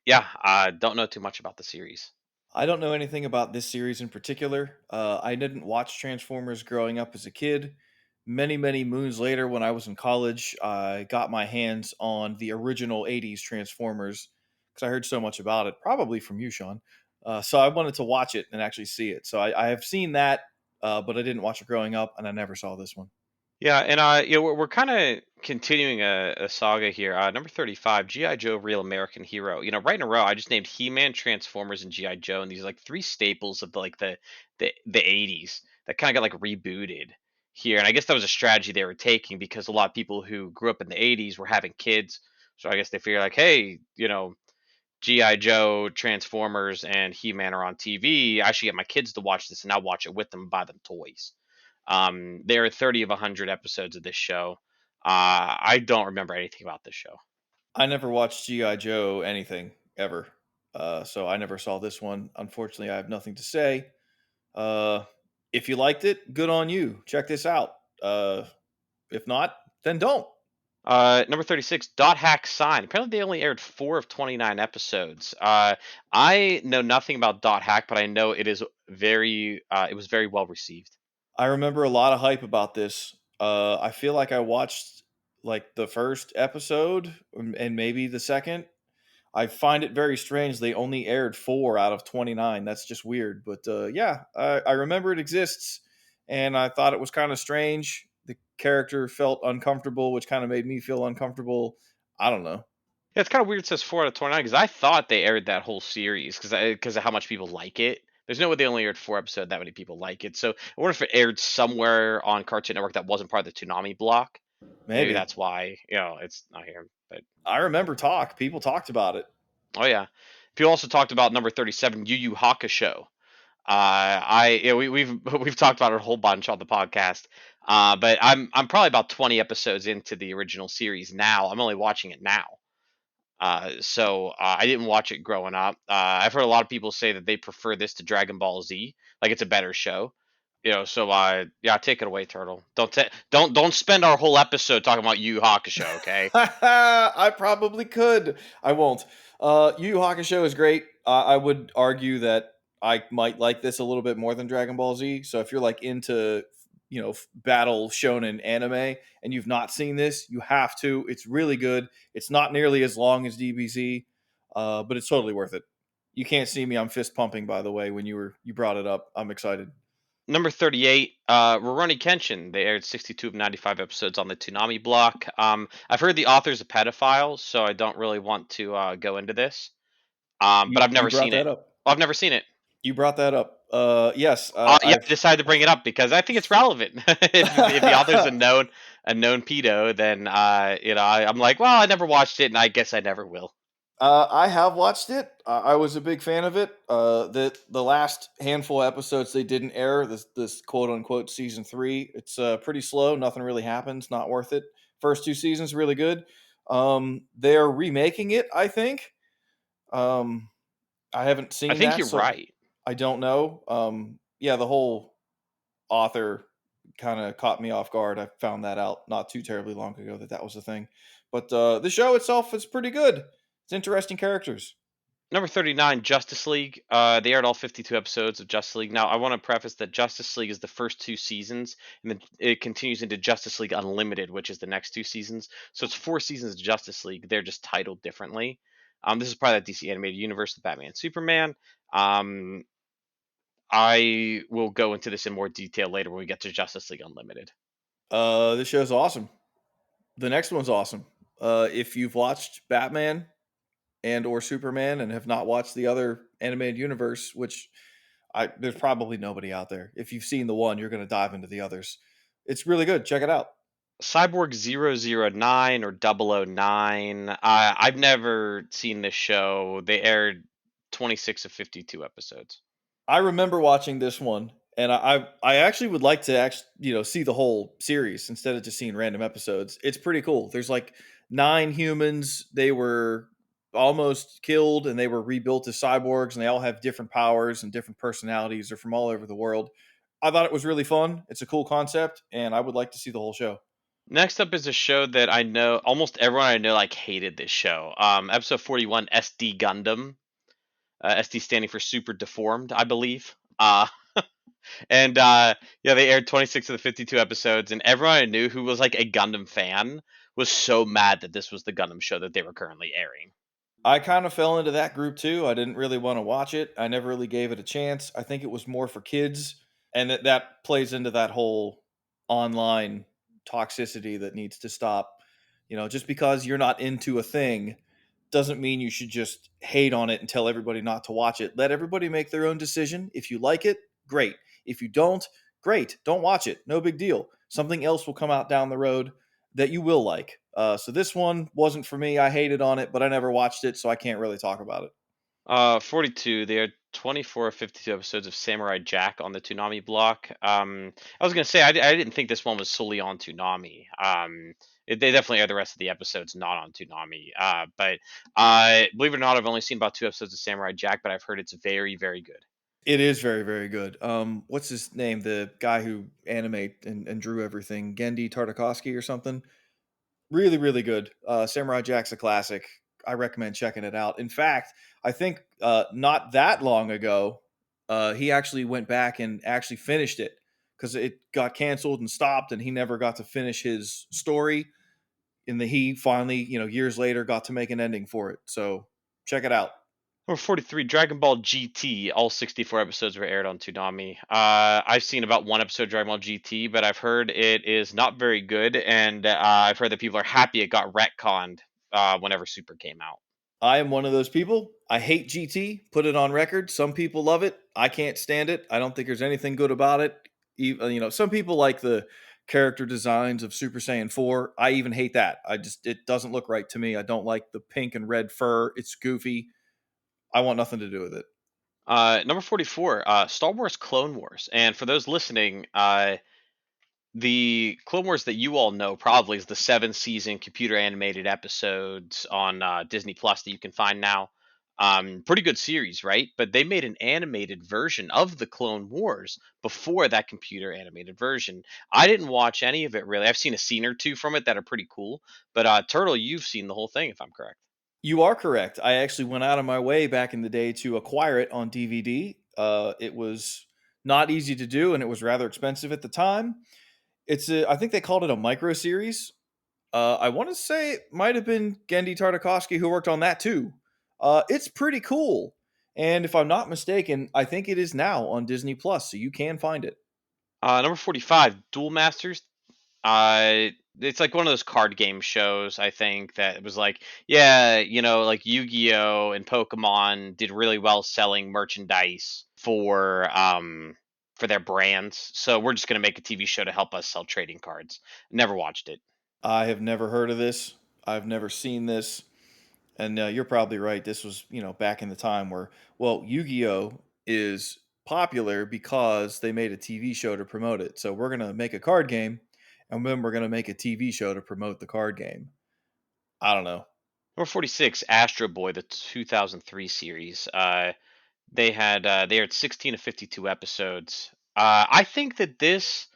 Speaker 1: yeah, I don't know too much about the series.
Speaker 2: I don't know anything about this series in particular. I didn't watch Transformers growing up as a kid. Many, many moons later, when I was in college, I got my hands on the original '80s Transformers because I heard so much about it, probably from you, Sean. So I wanted to watch it and actually see it. So I have seen that, but I didn't watch it growing up, and I never saw this one.
Speaker 1: Yeah, and we're kind of continuing a saga here. Number 35, GI Joe: Real American Hero. Right in a row, I just named He-Man, Transformers, and GI Joe, and these are like three staples of the 80s that kind of got like rebooted here. And I guess that was a strategy they were taking because a lot of people who grew up in the 80s were having kids, so I guess they figured like, hey, GI Joe, Transformers, and He Man are on TV. I should get my kids to watch this, and I'll watch it with them and buy them toys. There are 30 of 100 episodes of this show. I don't remember anything about this show.
Speaker 2: I never watched GI Joe anything ever, so I never saw this one. Unfortunately, I have nothing to say. Uh, if you liked it, good on you. Check this out. If not, then don't.
Speaker 1: Number 36, Dot Hack Sign. Apparently, they only aired 4 of 29 episodes. I know nothing about Dot Hack, but I know it is very. It was very well received.
Speaker 2: I remember a lot of hype about this. I feel like I watched like the first episode and maybe the second. I find it very strange they only aired 4 out of 29. That's just weird. But yeah, I remember it exists, and I thought it was kind of strange. The character felt uncomfortable, which kind of made me feel uncomfortable. I don't know.
Speaker 1: Yeah, it's kind of weird. It says 4 out of 29 because I thought they aired that whole series because of how much people like it. There's no way they only aired 4 episodes. That many people like it. So I wonder if it aired somewhere on Cartoon Network that wasn't part of the Toonami block. Maybe
Speaker 2: Maybe.
Speaker 1: that's why it's not here. But
Speaker 2: I remember talk. People talked about it.
Speaker 1: oh yeah, people also talked about number 37, Yu Yu Hakusho. We've we've talked about it a whole bunch on the podcast. But I'm probably about 20 episodes into the original series now. I'm only watching it now. I didn't watch it growing up. I've heard a lot of people say that they prefer this to Dragon Ball Z, like it's a better show. Yeah, take it away, Turtle. Don't spend our whole episode talking about Yu Yu Hakusho, okay?
Speaker 2: I probably could. I won't. Yu Yu Hakusho is great. I would argue that I might like this a little bit more than Dragon Ball Z. So if you're like into, battle shonen anime and you've not seen this, you have to. It's really good. It's not nearly as long as DBZ, but it's totally worth it. You can't see me. I'm fist pumping. By the way, when you brought it up, I'm excited.
Speaker 1: Number 38, Rurouni Kenshin. They aired 62 of 95 episodes on the Toonami block. I've heard the author's a pedophile, so I don't really want to go into this. But
Speaker 2: You
Speaker 1: I've
Speaker 2: you
Speaker 1: never
Speaker 2: brought
Speaker 1: seen it.
Speaker 2: that up.
Speaker 1: I've never seen it.
Speaker 2: You brought that up. Yes,
Speaker 1: Yeah, I decided to bring it up because I think it's relevant. If the author's
Speaker 2: I've
Speaker 1: a known pedo, then I'm like, well, I never watched it, and I guess I never will.
Speaker 2: I have watched it. I was a big fan of it. The last handful of episodes they didn't air this quote unquote season 3. It's pretty slow. Nothing really happens. Not worth it. First 2 seasons really good. They're remaking it. I think. Um, I haven't
Speaker 1: I
Speaker 2: seen
Speaker 1: think
Speaker 2: that,
Speaker 1: you're
Speaker 2: so
Speaker 1: right.
Speaker 2: I don't know. Yeah, the whole author kind of caught me off guard. I found that out not too terribly long ago that was a thing. But the show itself is pretty good. It's interesting characters.
Speaker 1: Number 39, Justice League. They aired all 52 episodes of Justice League. Now, I want to preface that Justice League is the first 2 seasons, and then it continues into Justice League Unlimited, which is the next 2 seasons. So it's 4 seasons of Justice League. They're just titled differently. This is part of that DC animated universe with Batman and Superman. Um, I will go into this in more detail later when we get to Justice League Unlimited.
Speaker 2: This show's awesome. The next one's awesome. If you've watched Batman and or Superman and have not watched the other animated universe, which there's probably nobody out there. If you've seen the one, you're going to dive into the others. It's really good. Check it out.
Speaker 1: Cyborg 009 or 009. I've never seen this show. They aired 26 of 52 episodes.
Speaker 2: I remember watching this one, and I actually would like to see the whole series instead of just seeing random episodes. It's pretty cool. There's like 9 humans. They were almost killed, and they were rebuilt as cyborgs, and they all have different powers and different personalities. They're from all over the world. I thought it was really fun. It's a cool concept, and I would like to see the whole show.
Speaker 1: Next up is a show that I know almost everyone I know like hated this show. Episode 41, SD Gundam. SD standing for Super Deformed, I believe. And yeah, they aired 26 of the 52 episodes, and everyone I knew who was like a Gundam fan was so mad that this was the Gundam show that they were currently airing.
Speaker 2: I kind of fell into that group too. I didn't really want to watch it. I never really gave it a chance. I think it was more for kids, and that plays into that whole online toxicity that needs to stop. Just because you're not into a thing doesn't mean you should just hate on it and tell everybody not to watch it. Let everybody make their own decision. If you like it, great. If you don't, great. Don't watch it. No big deal. Something else will come out down the road that you will like. So this one wasn't for me. I hated on it, but I never watched it, so I can't really talk about it.
Speaker 1: 42. They had 24 of 52 episodes of Samurai Jack on the Toonami block. I was gonna say I didn't think this one was solely on Toonami. They definitely are the rest of the episodes not on Toonami. But believe it or not, I've only seen about 2 episodes of Samurai Jack, but I've heard it's very, very good.
Speaker 2: It is very, very good. What's his name? The guy who animate and drew everything, Gendy Tartakovsky or something. Really, really good. Samurai Jack's a classic. I recommend checking it out. In fact, I think not that long ago, he actually went back and actually finished it because it got canceled and stopped, and he never got to finish his story. And he finally, years later, got to make an ending for it. So check it out.
Speaker 1: Number 43, Dragon Ball GT. All 64 episodes were aired on Toonami. I've seen about one episode of Dragon Ball GT, but I've heard it is not very good, and I've heard that people are happy it got retconned whenever Super came out.
Speaker 2: I am one of those people. I hate GT. Put it on record. Some people love it. I can't stand it. I don't think there's anything good about it. Some people like the character designs of Super Saiyan 4. I even hate that. It doesn't look right to me. I don't like the pink and red fur. It's goofy. I want nothing to do with it.
Speaker 1: Number 44, Star Wars Clone Wars. And for those listening, the Clone Wars that you all know probably is the 7 season computer animated episodes on Disney Plus that you can find now. Pretty good series, right? But they made an animated version of the Clone Wars before that computer animated version. I didn't watch any of it really. I've seen a scene or two from it that are pretty cool. But Turtle, you've seen the whole thing, if I'm correct.
Speaker 2: You are correct. I actually went out of my way back in the day to acquire it on DVD. It was not easy to do, and it was rather expensive at the time. I think they called it a micro series. I want to say it might have been Gendy Tartakovsky who worked on that too. It's pretty cool, and if I'm not mistaken, I think it is now on Disney Plus, so you can find it.
Speaker 1: Number 45, Duel Masters. It's like one of those card game shows, I think, that was like, yeah, like Yu-Gi-Oh and Pokemon did really well selling merchandise for their brands. So we're just gonna make a TV show to help us sell trading cards. Never watched it.
Speaker 2: I have never heard of this. I've never seen this, and you're probably right. This was back in the time where Yu-Gi-Oh is popular because they made a TV show to promote it. So we're gonna make a card game, and then we're gonna make a TV show to promote the card game. I don't know.
Speaker 1: Number 46, Astro Boy, the 2003 series. They aired 16 to 52 episodes. I think that this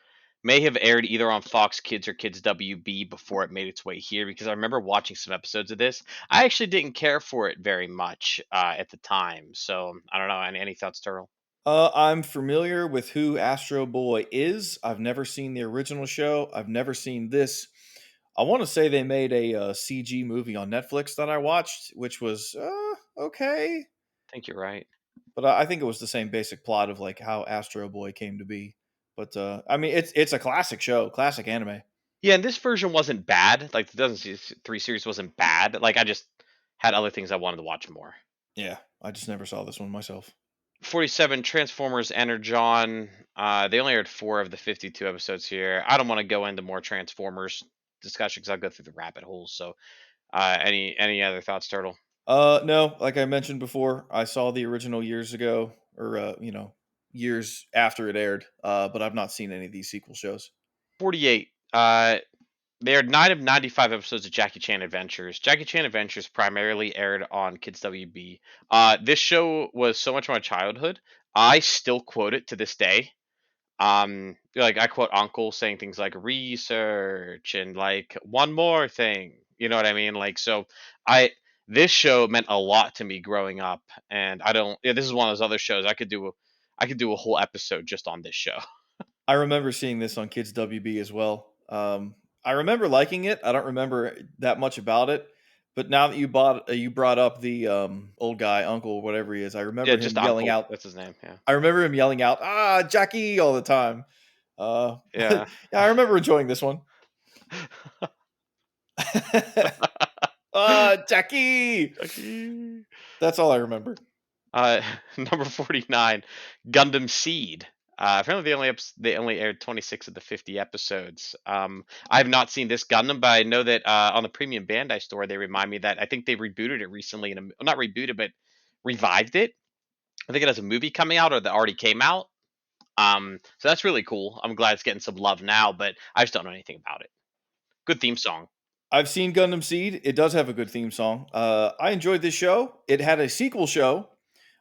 Speaker 1: may have aired either on Fox Kids or Kids WB before it made its way here because I remember watching some episodes of this. I actually didn't care for it very much at the time. So I don't know. Any thoughts, Turtle?
Speaker 2: I'm familiar with who Astro Boy is. I've never seen the original show. I've never seen this. I want to say they made a CG movie on Netflix that I watched, which was okay,
Speaker 1: I think you're right.
Speaker 2: but I think it was the same basic plot of like how Astro Boy came to be. But I mean, it's a classic show, classic anime.
Speaker 1: Yeah, and this version wasn't bad. Like the 2003 series wasn't bad. Like I just had other things I wanted to watch more.
Speaker 2: Yeah, I just never saw this one myself.
Speaker 1: 47, Transformers Energon. They only aired 4 of the 52 episodes here. I don't want to go into more Transformers discussion because I'll go through the rabbit holes. So, any other thoughts, Turtle?
Speaker 2: No, like I mentioned before, I saw the original years ago, or years after it aired. But I've not seen any of these sequel shows.
Speaker 1: 48. They aired 9 of 95 episodes of Jackie Chan Adventures. Jackie Chan Adventures primarily aired on Kids WB. This show was so much my childhood. I still quote it to this day. Like I quote Uncle saying things like research and like one more thing. You know what I mean? Like so, I this show meant a lot to me growing up, and I don't. Yeah, this is one of those other shows I could do a whole episode just on this show.
Speaker 2: I remember seeing this on Kids WB as well. I remember liking it. I don't remember that much about it, but now that you brought up the old guy, uncle, whatever he is, I
Speaker 1: Yeah,
Speaker 2: remember him
Speaker 1: just
Speaker 2: yelling
Speaker 1: Uncle.
Speaker 2: out.
Speaker 1: That's his name. Yeah.
Speaker 2: I remember him yelling out, "Ah, Jackie!" all the time.
Speaker 1: Yeah.
Speaker 2: Yeah, I remember enjoying this one. Ah, Jackie!
Speaker 1: Chucky.
Speaker 2: That's all I remember.
Speaker 1: Uh, Number 49, Gundam Seed. Apparently they only aired 26 of the 50 episodes. I have not seen this Gundam, but I know that on the Premium Bandai store they remind me that I think they rebooted it recently well, not rebooted but revived it. I think it has a movie coming out or that already came out. So that's really cool. I'm glad it's getting some love now, but I just don't know anything about it. Good theme song.
Speaker 2: I've seen Gundam Seed. It does have a good theme song. I enjoyed this show. It had a sequel show.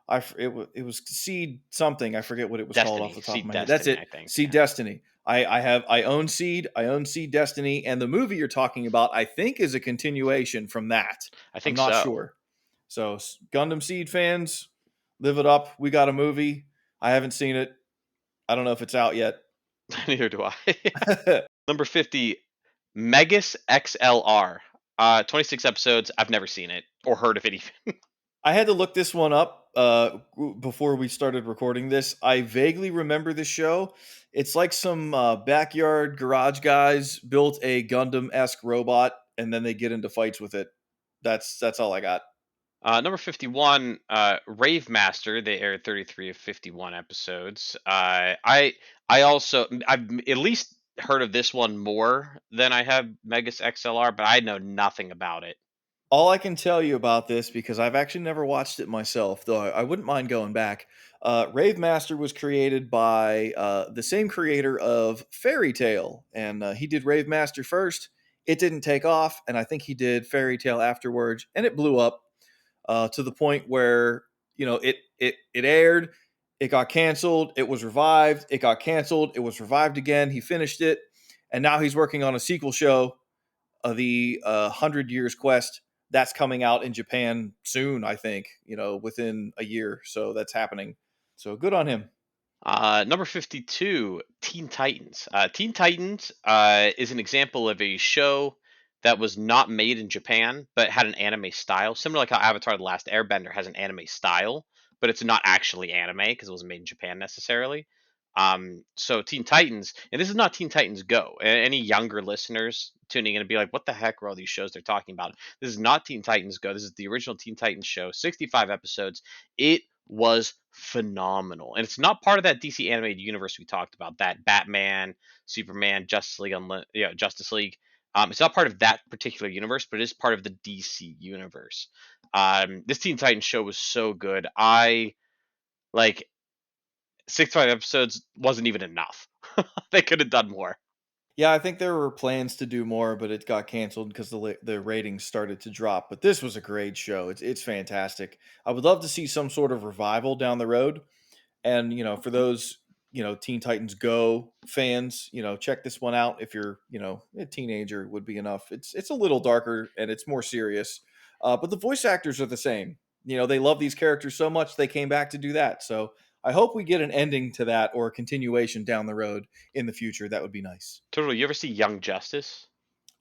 Speaker 2: It was Seed something. I forget what it was called off
Speaker 1: Destiny.
Speaker 2: the top of
Speaker 1: Seed
Speaker 2: my head. That's
Speaker 1: Destiny,
Speaker 2: it.
Speaker 1: I think.
Speaker 2: Seed
Speaker 1: Yeah.
Speaker 2: Destiny. I own Seed, I own Seed Destiny, and the movie you're talking about, I think, is a continuation from that.
Speaker 1: I
Speaker 2: I'm
Speaker 1: think
Speaker 2: not
Speaker 1: so.
Speaker 2: sure. So Gundam Seed fans, live it up. We got a movie. I haven't seen it. I don't know if it's out yet.
Speaker 1: Neither do I. Number 50, Megas XLR. 26 episodes. I've never seen it or heard of it even.
Speaker 2: I had to look this one up before we started recording this. I vaguely remember the show. It's like some backyard garage guys built a Gundam esque robot, and then they get into fights with it. That's all I got.
Speaker 1: Number 51, Rave Master. They aired 33 of 51 episodes. I also I've at least heard of this one more than I have Megas XLR, but I know nothing about it.
Speaker 2: All I can tell you about this, because I've actually never watched it myself, though I wouldn't mind going back. Rave Master was created by the same creator of Fairy Tale, and he did Rave Master first. It didn't take off, and I think he did Fairy Tale afterwards, and it blew up to the point where it aired, it got canceled, it was revived, it got canceled, it was revived again. He finished it, and now he's working on a sequel show, the 100 Years Quest. That's coming out in Japan soon, I think, within a year. So that's happening. So good on him.
Speaker 1: Number 52, Teen Titans. Teen Titans is an example of a show that was not made in Japan, but had an anime style, similar like how Avatar: The Last Airbender has an anime style, but it's not actually anime because it wasn't made in Japan necessarily. So Teen Titans, and this is not Teen Titans Go. Any younger listeners tuning in and be like, "What the heck are all these shows they're talking about?" This is not Teen Titans Go. This is the original Teen Titans show, 65 episodes. It was phenomenal. And it's not part of that DC animated universe we talked about, that Batman, Superman, Justice League. It's not part of that particular universe, but it is part of the DC universe. This Teen Titans show was so good. I like 65 episodes wasn't even enough. They could have done more.
Speaker 2: Yeah, I think there were plans to do more, but it got canceled because the ratings started to drop. But this was a great show. It's fantastic. I would love to see some sort of revival down the road. And for those Teen Titans Go fans, check this one out. If you're a teenager, would be enough. It's a little darker and it's more serious, but the voice actors are the same. They love these characters so much they came back to do that. So I hope we get an ending to that or a continuation down the road in the future. That would be nice.
Speaker 1: Totally. You ever see Young Justice?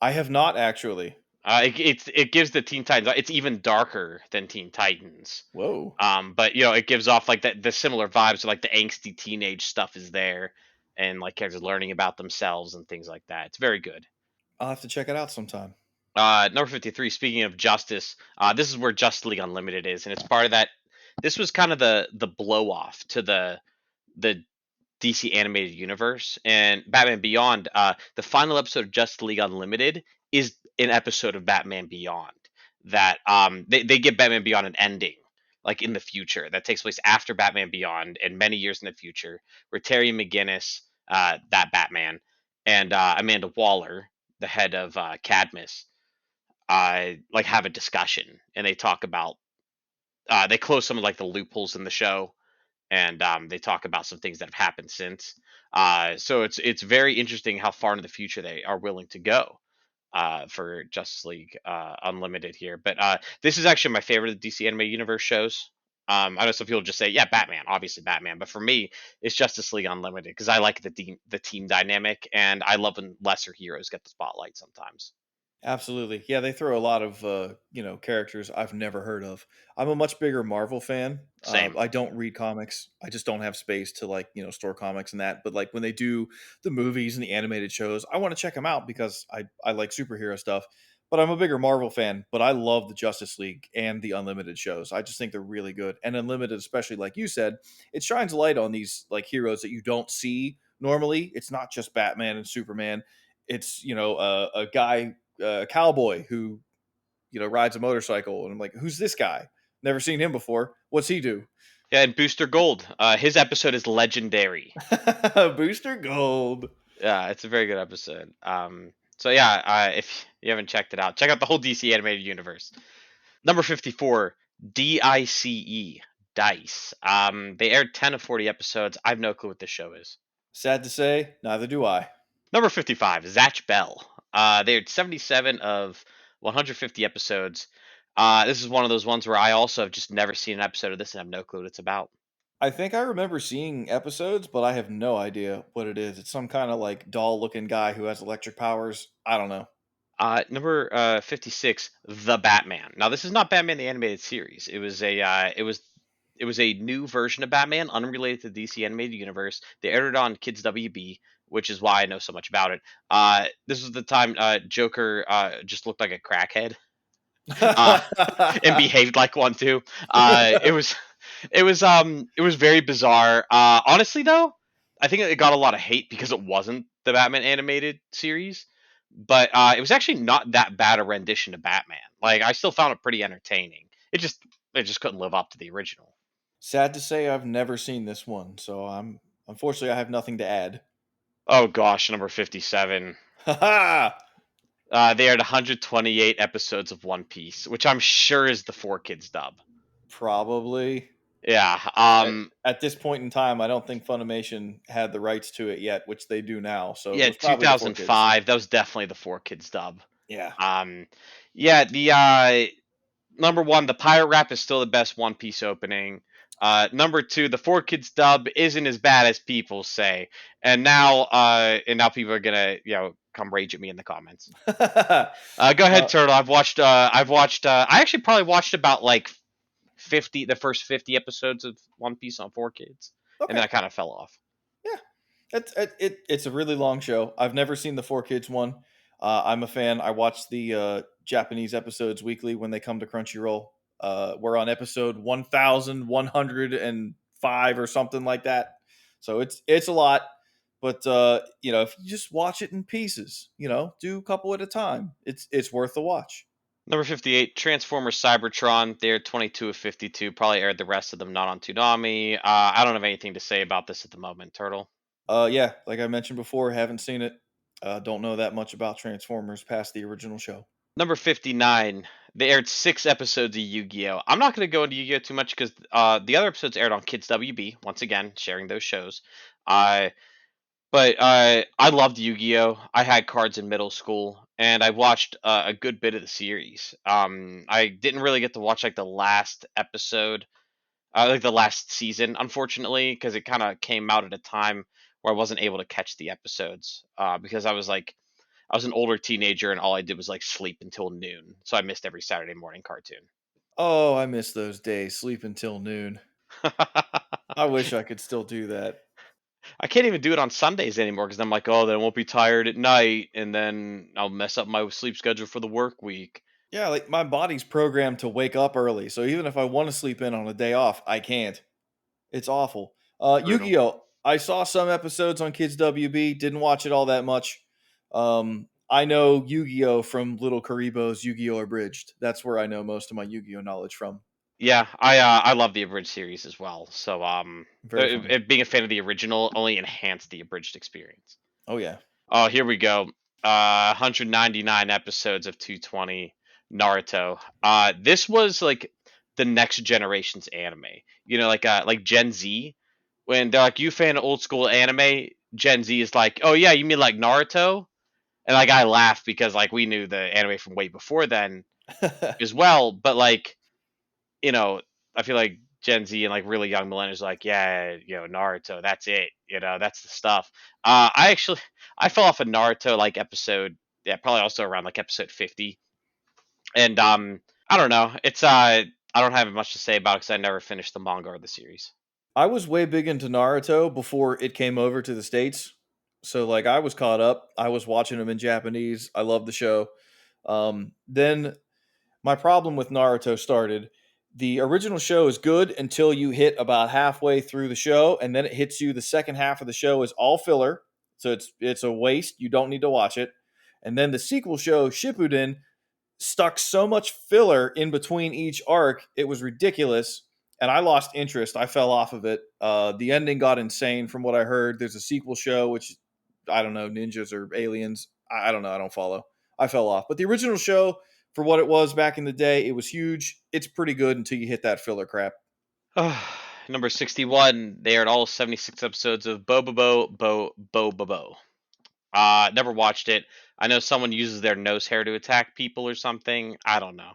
Speaker 2: I have not actually.
Speaker 1: It gives the Teen Titans. It's even darker than Teen Titans.
Speaker 2: Whoa,
Speaker 1: But it gives off like the similar vibes. So like the angsty teenage stuff is there, and like characters learning about themselves and things like that. It's very good.
Speaker 2: I'll have to check it out sometime.
Speaker 1: Number 53. Speaking of Justice, this is where Justice League Unlimited is, and it's part of that. This was kind of the blow off to the DC animated universe and Batman Beyond. The final episode of Justice League Unlimited is an episode of Batman Beyond that they give Batman Beyond an ending like in the future that takes place after Batman Beyond and many years in the future, where Terry McGinnis, that Batman, and Amanda Waller, the head of Cadmus, like have a discussion and they talk about they close some of like the loopholes in the show and they talk about some things that have happened since. So it's very interesting how far into the future they are willing to go for Justice League Unlimited here. But this is actually my favorite of the DC Anime Universe shows. I know some people just say, yeah, Batman, obviously Batman, but for me, it's Justice League Unlimited because I like the team dynamic and I love when lesser heroes get the spotlight sometimes.
Speaker 2: Absolutely. Yeah, they throw a lot of characters I've never heard of. I'm a much bigger Marvel fan.
Speaker 1: Same.
Speaker 2: I don't read comics. I just don't have space to store comics and that. But like when they do the movies and the animated shows, I want to check them out because I like superhero stuff. But I'm a bigger Marvel fan, but I love the Justice League and the Unlimited shows. I just think they're really good. And Unlimited, especially like you said, it shines light on these like heroes that you don't see normally. It's not just Batman and Superman. It's a guy, a cowboy who rides a motorcycle, and I'm like, who's this guy? Never seen him before. What's he do?
Speaker 1: Yeah, and Booster Gold. His episode is legendary.
Speaker 2: Booster Gold.
Speaker 1: Yeah, it's a very good episode. So yeah, if you haven't checked it out, check out the whole DC animated universe. Number 54, DICE, Dice. They aired 10 of 40 episodes. I have no clue what this show is.
Speaker 2: Sad to say, neither do I.
Speaker 1: Number 55, Zatch Bell. They had 77 of 150 episodes. This is one of those ones where I also have just never seen an episode of this and have no clue what it's about.
Speaker 2: I think I remember seeing episodes, but I have no idea what it is. It's some kind of like doll looking guy who has electric powers. I don't know.
Speaker 1: Number 56, The Batman. Now this is not Batman the animated series. It was a new version of Batman, unrelated to the DC animated universe. They aired it on Kids WB, which is why I know so much about it. This was the time Joker just looked like a crackhead. Uh, and behaved like one too. It was very bizarre. Honestly though, I think it got a lot of hate because it wasn't the Batman animated series, but it was actually not that bad a rendition of Batman. Like I still found it pretty entertaining. It just couldn't live up to the original.
Speaker 2: Sad to say, I've never seen this one, so I'm unfortunately I have nothing to add.
Speaker 1: Oh gosh, number 57.
Speaker 2: Ha ha!
Speaker 1: They aired 128 episodes of One Piece, which I'm sure is the 4 Kids dub.
Speaker 2: Probably.
Speaker 1: Yeah.
Speaker 2: At this point in time, I don't think Funimation had the rights to it yet, which they do now. So it
Speaker 1: Yeah,
Speaker 2: was probably the four kids.
Speaker 1: 2005. That was definitely the 4 Kids dub.
Speaker 2: Yeah.
Speaker 1: Um, yeah, the number one, the pirate rap is still the best One Piece opening. Number two, the 4 Kids dub isn't as bad as people say, and now people are gonna come rage at me in the comments. Go ahead,
Speaker 2: uh,
Speaker 1: Turtle. I actually probably watched about like 50, the first 50 episodes of One Piece on 4 Kids, and then
Speaker 2: okay.
Speaker 1: I kind of fell off.
Speaker 2: Yeah. It's a really long show. I've never seen the four kids one. I'm a fan. I watch the Japanese episodes weekly when they come to Crunchyroll. We're on episode 1105 or something like that. So it's a lot, but if you just watch it in pieces, do a couple at a time. It's worth the watch.
Speaker 1: Number 58, Transformers Cybertron. They're 22 of 52. Probably aired the rest of them not on Toonami. I don't have anything to say about this at the moment, Turtle.
Speaker 2: Yeah, like I mentioned before, haven't seen it. Don't know that much about Transformers past the original show.
Speaker 1: Number 59, they aired 6 episodes of Yu-Gi-Oh! I'm not going to go into Yu-Gi-Oh! Too much because the other episodes aired on Kids WB, once again, sharing those shows. Uh, but I loved Yu-Gi-Oh! I had cards in middle school, and I watched a good bit of the series. I didn't really get to watch like the last episode, like the last season, unfortunately, because it kind of came out at a time where I wasn't able to catch the episodes because I was an older teenager and all I did was like sleep until noon, so I missed every Saturday morning cartoon.
Speaker 2: Oh, I miss those days. Sleep until noon. I wish I could still do that.
Speaker 1: I can't even do it on Sundays anymore because I'm like, oh, then I won't be tired at night, and then I'll mess up my sleep schedule for the work week.
Speaker 2: Yeah, like my body's programmed to wake up early, so even if I want to sleep in on a day off, I can't. It's awful.
Speaker 1: Brutal.
Speaker 2: Yu-Gi-Oh! I saw some episodes on Kids WB, didn't watch it all that much. I know Yu-Gi-Oh! From Little Karibo's Yu-Gi-Oh! Abridged. That's where I know most of my Yu-Gi-Oh! Knowledge from.
Speaker 1: Yeah, I love the abridged series as well. So
Speaker 2: Very funny.
Speaker 1: being a fan of the original only enhanced the abridged experience.
Speaker 2: Oh yeah.
Speaker 1: Oh, here we go. 199 episodes of 220 Naruto. This was like the next generation's anime. Like Gen Z. When they're like, "You fan of old school anime?" Gen Z is like, "Oh yeah, you mean like Naruto?" And like I laugh because like we knew the anime from way before then as well. But like you know, I feel like Gen Z and like really young millennials are like, yeah, Naruto, that's it, that's the stuff. I fell off a Naruto like episode, yeah, probably also around like episode 50, and I don't know, I don't have much to say about it because I never finished the manga or the series.
Speaker 2: I was way big into Naruto before it came over to the States. So like I was caught up. I was watching them in Japanese. I love the show. Then my problem with Naruto started. The original show is good until you hit about halfway through the show, and then it hits you. The second half of the show is all filler, so it's a waste. You don't need to watch it. And then the sequel show Shippuden stuck so much filler in between each arc, it was ridiculous. And I lost interest. I fell off of it. The ending got insane from what I heard. There's a sequel show, which I don't know, ninjas or aliens. I don't know. I don't follow. I fell off. But the original show, for what it was back in the day, it was huge. It's pretty good until you hit that filler crap.
Speaker 1: Number 61, they aired all 76 episodes of Bo Bo Bo Bo Bo Bo Bo. Never watched it. I know someone uses their nose hair to attack people or something. I don't know.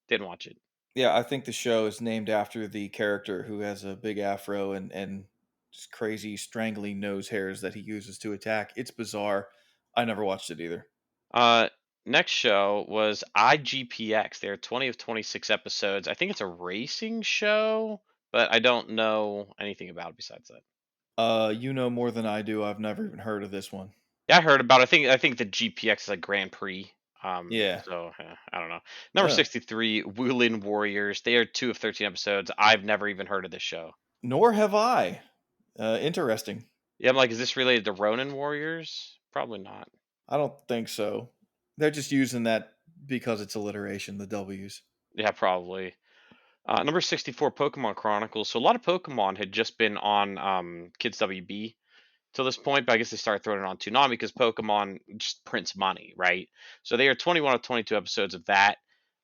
Speaker 1: Didn't watch it.
Speaker 2: Yeah, I think the show is named after the character who has a big afro and just crazy strangling nose hairs that he uses to attack. It's bizarre. I never watched it either.
Speaker 1: Uh, Next show was IGPX. There are 20 of 26 episodes. I think it's a racing show, but I don't know anything about it besides that.
Speaker 2: You know more than I do. I've never even heard of this one.
Speaker 1: Yeah, I heard about it. I think the GPX is like Grand Prix.
Speaker 2: Yeah.
Speaker 1: So I don't know. Number
Speaker 2: Uh,
Speaker 1: 63, Wulin Warriors. They are 2 of 13 episodes. I've never even heard of this show.
Speaker 2: Nor have I. Interesting.
Speaker 1: Yeah, I'm like, is this related to Ronin Warriors? Probably not.
Speaker 2: I don't think so. They're just using that because it's alliteration, the W's.
Speaker 1: Yeah, probably. Number 64, Pokemon Chronicles. So a lot of Pokemon had just been on Kids WB till this point, but I guess they started throwing it on Toonami because Pokemon just prints money, right? So they are 21 of 22 episodes of that.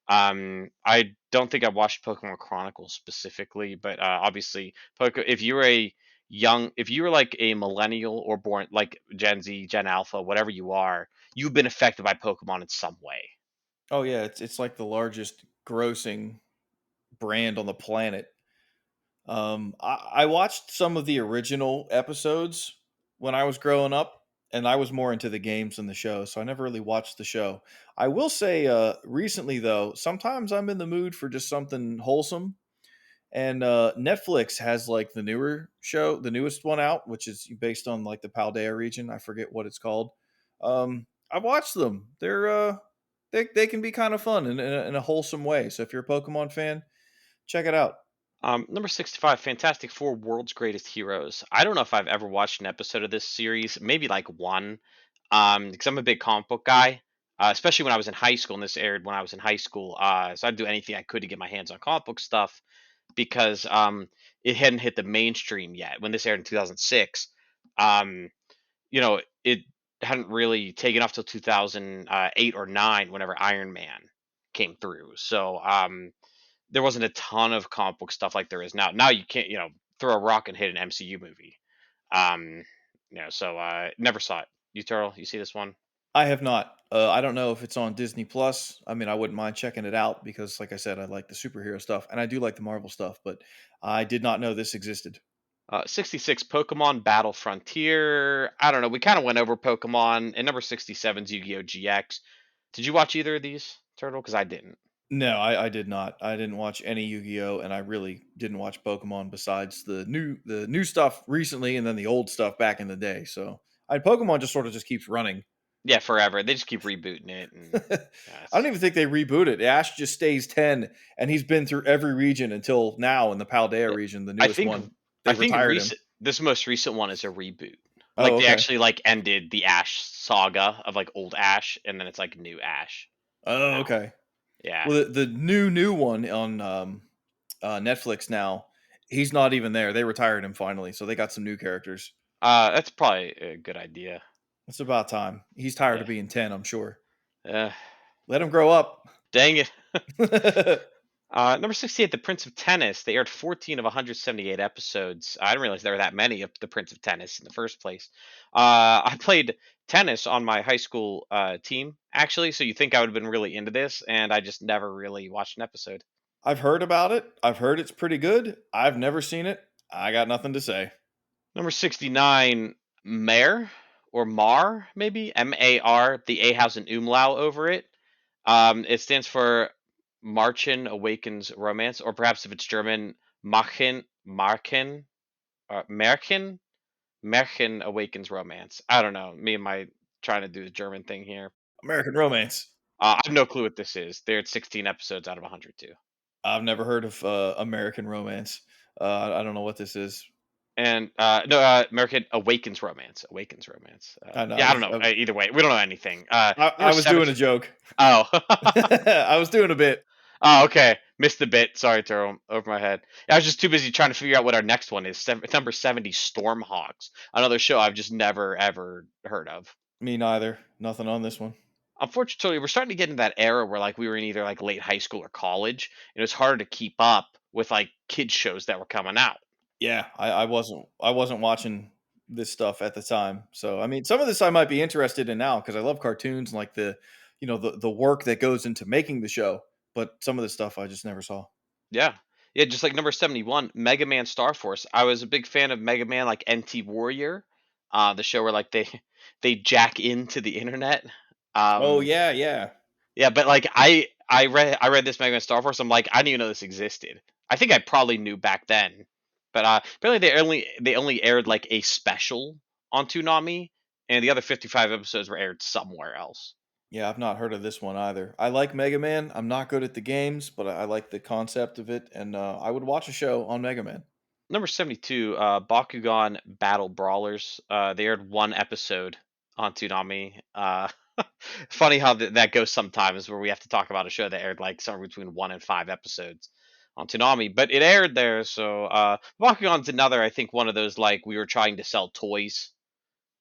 Speaker 1: I don't think I watched Pokemon Chronicles specifically, but obviously, if you were like a millennial or born like Gen Z, Gen Alpha, whatever you are, you've been affected by Pokemon in some way.
Speaker 2: Oh yeah, it's like the largest grossing brand on the planet. I watched some of the original episodes when I was growing up, and I was more into the games than the show, so I never really watched the show. I will say, recently though, sometimes I'm in the mood for just something wholesome, and Netflix has like the newer show, the newest one out, which is based on like the Paldea region. I forget what it's called. I watched them. They can be kind of fun in a wholesome way. So if you're a Pokemon fan, check it out.
Speaker 1: Number 65, Fantastic Four World's Greatest Heroes. I don't know if I've ever watched an episode of this series, maybe like one, because I'm a big comic book guy, especially when I was in high school, and this aired when I was in high school. So I'd do anything I could to get my hands on comic book stuff because it hadn't hit the mainstream yet. When this aired in 2006, um, it hadn't really taken off till 2008 or 9 whenever Iron Man came through. So there wasn't a ton of comic book stuff like there is now. Now you can't, throw a rock and hit an MCU movie. Um, so never saw it. You Turtle, you see this one?
Speaker 2: I have not. I don't know if it's on Disney Plus. I mean, I wouldn't mind checking it out because, like I said, I like the superhero stuff and I do like the Marvel stuff, but I did not know this existed.
Speaker 1: 66 Pokemon Battle Frontier. I don't know. We kind of went over Pokemon. And number 67 is Yu-Gi-Oh! GX. Did you watch either of these, Turtle? Because I didn't.
Speaker 2: No, I did not. I didn't watch any Yu-Gi-Oh, and I really didn't watch Pokemon besides the new stuff recently, and then the old stuff back in the day. So, Pokemon just sort of just keeps running.
Speaker 1: Yeah, forever. They just keep rebooting it, and
Speaker 2: I don't
Speaker 1: yes.
Speaker 2: even think they reboot it. Ash just stays 10, and he's been through every region until now in the Paldea
Speaker 1: Yeah,
Speaker 2: region, the
Speaker 1: I
Speaker 2: newest
Speaker 1: think
Speaker 2: one.
Speaker 1: I
Speaker 2: They
Speaker 1: think
Speaker 2: retired him.
Speaker 1: this most recent one is a reboot. Like
Speaker 2: Oh,
Speaker 1: they
Speaker 2: okay.
Speaker 1: actually like ended the Ash saga of like old Ash, and then it's like new Ash
Speaker 2: Oh,
Speaker 1: now.
Speaker 2: okay.
Speaker 1: Yeah,
Speaker 2: Well, the new one on Netflix now, he's not even there. They retired him finally, so they got some new characters.
Speaker 1: that's probably a good idea.
Speaker 2: It's about time. He's tired
Speaker 1: Yeah.
Speaker 2: of being 10, I'm sure.
Speaker 1: Uh,
Speaker 2: Let him grow up.
Speaker 1: Dang it. Number 68, The Prince of Tennis. They aired 14 of 178 episodes. I didn't realize there were that many of The Prince of Tennis in the first place. I played tennis on my high school team, actually, so you think I would have been really into this, and I just never really watched an episode.
Speaker 2: I've heard about it. I've heard it's pretty good. I've never seen it. I got nothing to say.
Speaker 1: Number 69, Mare or Mar, maybe Mar. The A has an umlaut over it. It stands for Marchen Awakens Romance, or perhaps if it's German, Marken, Märchen, Märchen Awakens Romance. I don't know. Me and my trying to do the German thing here.
Speaker 2: American Romance.
Speaker 1: I have no clue what this is. They're at 16 episodes out of 102.
Speaker 2: I've never heard of American Romance. I don't know what this is.
Speaker 1: And no, American Awakens Romance. Awakens Romance.
Speaker 2: I know.
Speaker 1: Yeah, I don't know. Either way, we don't know anything.
Speaker 2: I
Speaker 1: Number
Speaker 2: was
Speaker 1: seven.
Speaker 2: doing a joke.
Speaker 1: Oh.
Speaker 2: I was doing a bit.
Speaker 1: Oh, okay. Missed the bit. Sorry, Turo. Over my head. I was just too busy trying to figure out what our next one is. Number 70, Stormhawks. Another show I've just never, ever heard of.
Speaker 2: Me neither. Nothing on this one.
Speaker 1: Unfortunately, we're starting to get into that era where like we were in either like late high school or college, and it was harder to keep up with like kids shows that were coming out.
Speaker 2: Yeah, I wasn't watching this stuff at the time. So I mean, some of this I might be interested in now because I love cartoons and like the work that goes into making the show. But some of the stuff I just never saw.
Speaker 1: Yeah. Yeah, just like number 71, Mega Man Star Force. I was a big fan of Mega Man like NT Warrior, the show where like they they jack into the internet.
Speaker 2: Oh
Speaker 1: Um
Speaker 2: yeah, yeah.
Speaker 1: yeah, but like I read this Mega Man Star Force. I'm like, I didn't even know this existed. I think I probably knew back then. But apparently they only aired like a special on Toonami, and the other 55 episodes were aired somewhere else.
Speaker 2: Yeah, I've not heard of this one either. I like Mega Man. I'm not good at the games, but I like the concept of it, and I would watch a show on Mega Man.
Speaker 1: Number 72, Bakugan Battle Brawlers. They aired one episode on Toonami. Funny how that goes sometimes, where we have to talk about a show that aired like somewhere between 1 and 5 episodes on Toonami, but it aired there. So Bakugan's another, I think, one of those like we were trying to sell toys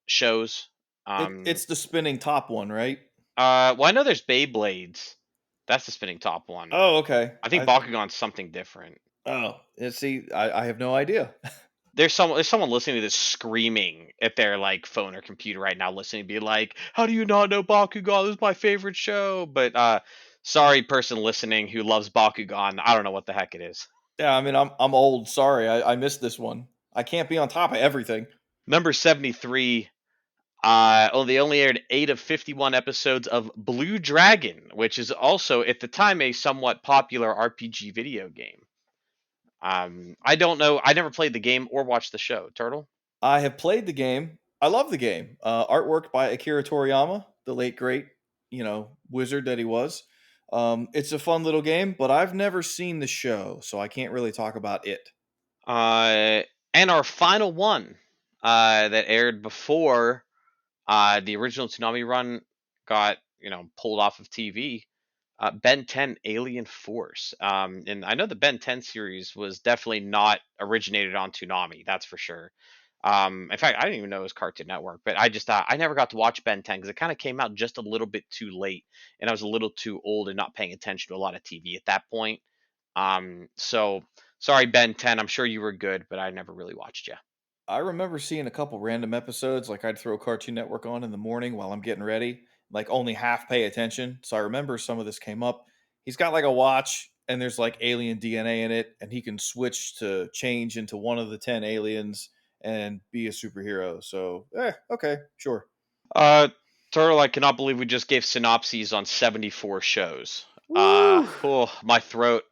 Speaker 1: shows. Um,
Speaker 2: It's the spinning top one, right?
Speaker 1: well, I know there's Beyblades. That's the spinning top one.
Speaker 2: Oh, okay.
Speaker 1: I think Bakugan's something different.
Speaker 2: See, I have no idea.
Speaker 1: There's someone listening to this screaming at their like phone or computer right now, listening, be like, "How do you not know Bakugan? This is my favorite show." But sorry, person listening who loves Bakugan, I don't know what the heck it is.
Speaker 2: Yeah, I mean, I'm old. Sorry, I missed this one. I can't be on top of everything.
Speaker 1: Number 73. They only aired 8 of 51 episodes of Blue Dragon, which is also at the time a somewhat popular RPG video game. I don't know. I never played the game or watched the show. Turtle.
Speaker 2: I have played the game. I love the game. Artwork by Akira Toriyama, the late great, wizard that he was. It's a fun little game, but I've never seen the show, so I can't really talk about it.
Speaker 1: Uh, and our final one that aired before the original Toonami run got pulled off of TV. Ben 10 Alien Force. And I know the Ben 10 series was definitely not originated on Toonami, that's for sure. In fact, I didn't even know it was Cartoon Network, but I just I never got to watch Ben 10 because it kind of came out just a little bit too late, and I was a little too old and not paying attention to a lot of TV at that point. So sorry, Ben 10. I'm sure you were good, but I never really watched you.
Speaker 2: I remember seeing a couple random episodes, like I'd throw Cartoon Network on in the morning while I'm getting ready, like only half pay attention. So I remember some of this came up. He's got like a watch and there's like alien DNA in it, and he can switch to change into one of the 10 aliens and be a superhero. So, okay, sure.
Speaker 1: Uh, Turtle, I cannot believe we just gave synopses on 74 shows.
Speaker 2: Woo!
Speaker 1: Oh, my throat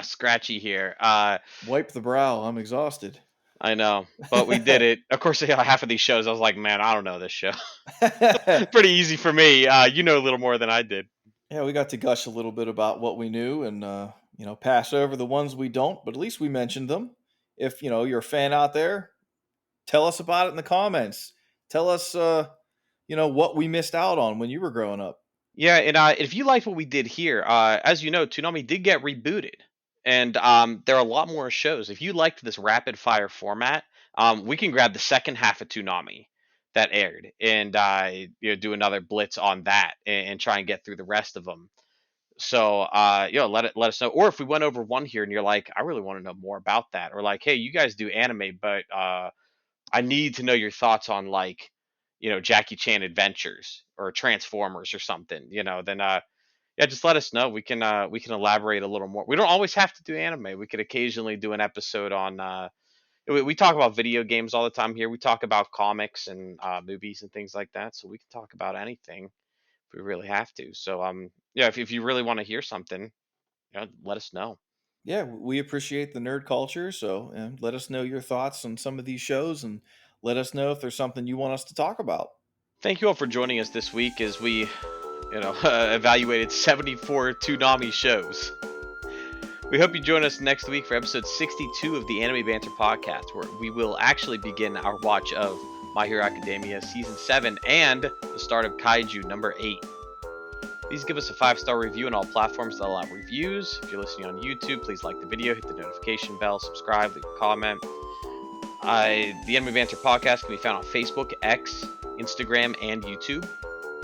Speaker 1: scratchy here.
Speaker 2: Wipe the brow. I'm exhausted.
Speaker 1: I know, but we did it. Of course, half of these shows, I was like, man, I don't know this show.
Speaker 2: Yeah,
Speaker 1: Pretty easy for me. You know a little more than I did.
Speaker 2: we got to gush a little bit about what we knew and, pass over the ones we don't, but at least we mentioned them. If, you're a fan out there, tell us about it in the comments. Tell us, what we missed out on when you were growing up.
Speaker 1: Yeah, and if you liked what we did here, as you know, Toonami did get rebooted, and there are a lot more shows. If you liked this rapid fire format, we can grab the second half of Toonami that aired, and do another blitz on that, and try and get through the rest of them. So let us know. Or if we went over one here and you're like, I really want to know more about that, or like, hey, you guys do anime, but I need to know your thoughts on like, Jackie Chan Adventures or Transformers or something, then yeah, just let us know. We can elaborate a little more. We don't always have to do anime. We could occasionally do an episode on we talk about video games all the time here. We talk about comics and movies and things like that. So we can talk about anything if we really have to. So yeah, if you really want to hear something, let us know.
Speaker 2: Yeah, we appreciate the nerd culture. So let us know your thoughts on some of these shows and let us know if there's something you want us to talk about.
Speaker 1: Thank you all for joining us this week as we evaluated 74 Toonami shows. We hope you join us next week for episode 62 of the Anime Banter podcast, where we will actually begin our watch of My Hero Academia season 7 and the start of Kaiju number 8. Please give us a 5-star review on all platforms that allow reviews. If you're listening on YouTube, please like the video, hit the notification bell, subscribe, leave a comment. The Anime Banter podcast can be found on Facebook, X, Instagram, and YouTube.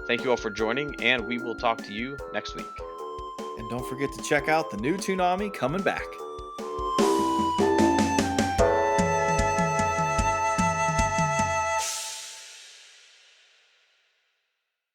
Speaker 1: Thank you all for joining, and we will talk to you next week.
Speaker 2: And don't forget to check out the new Toonami coming back.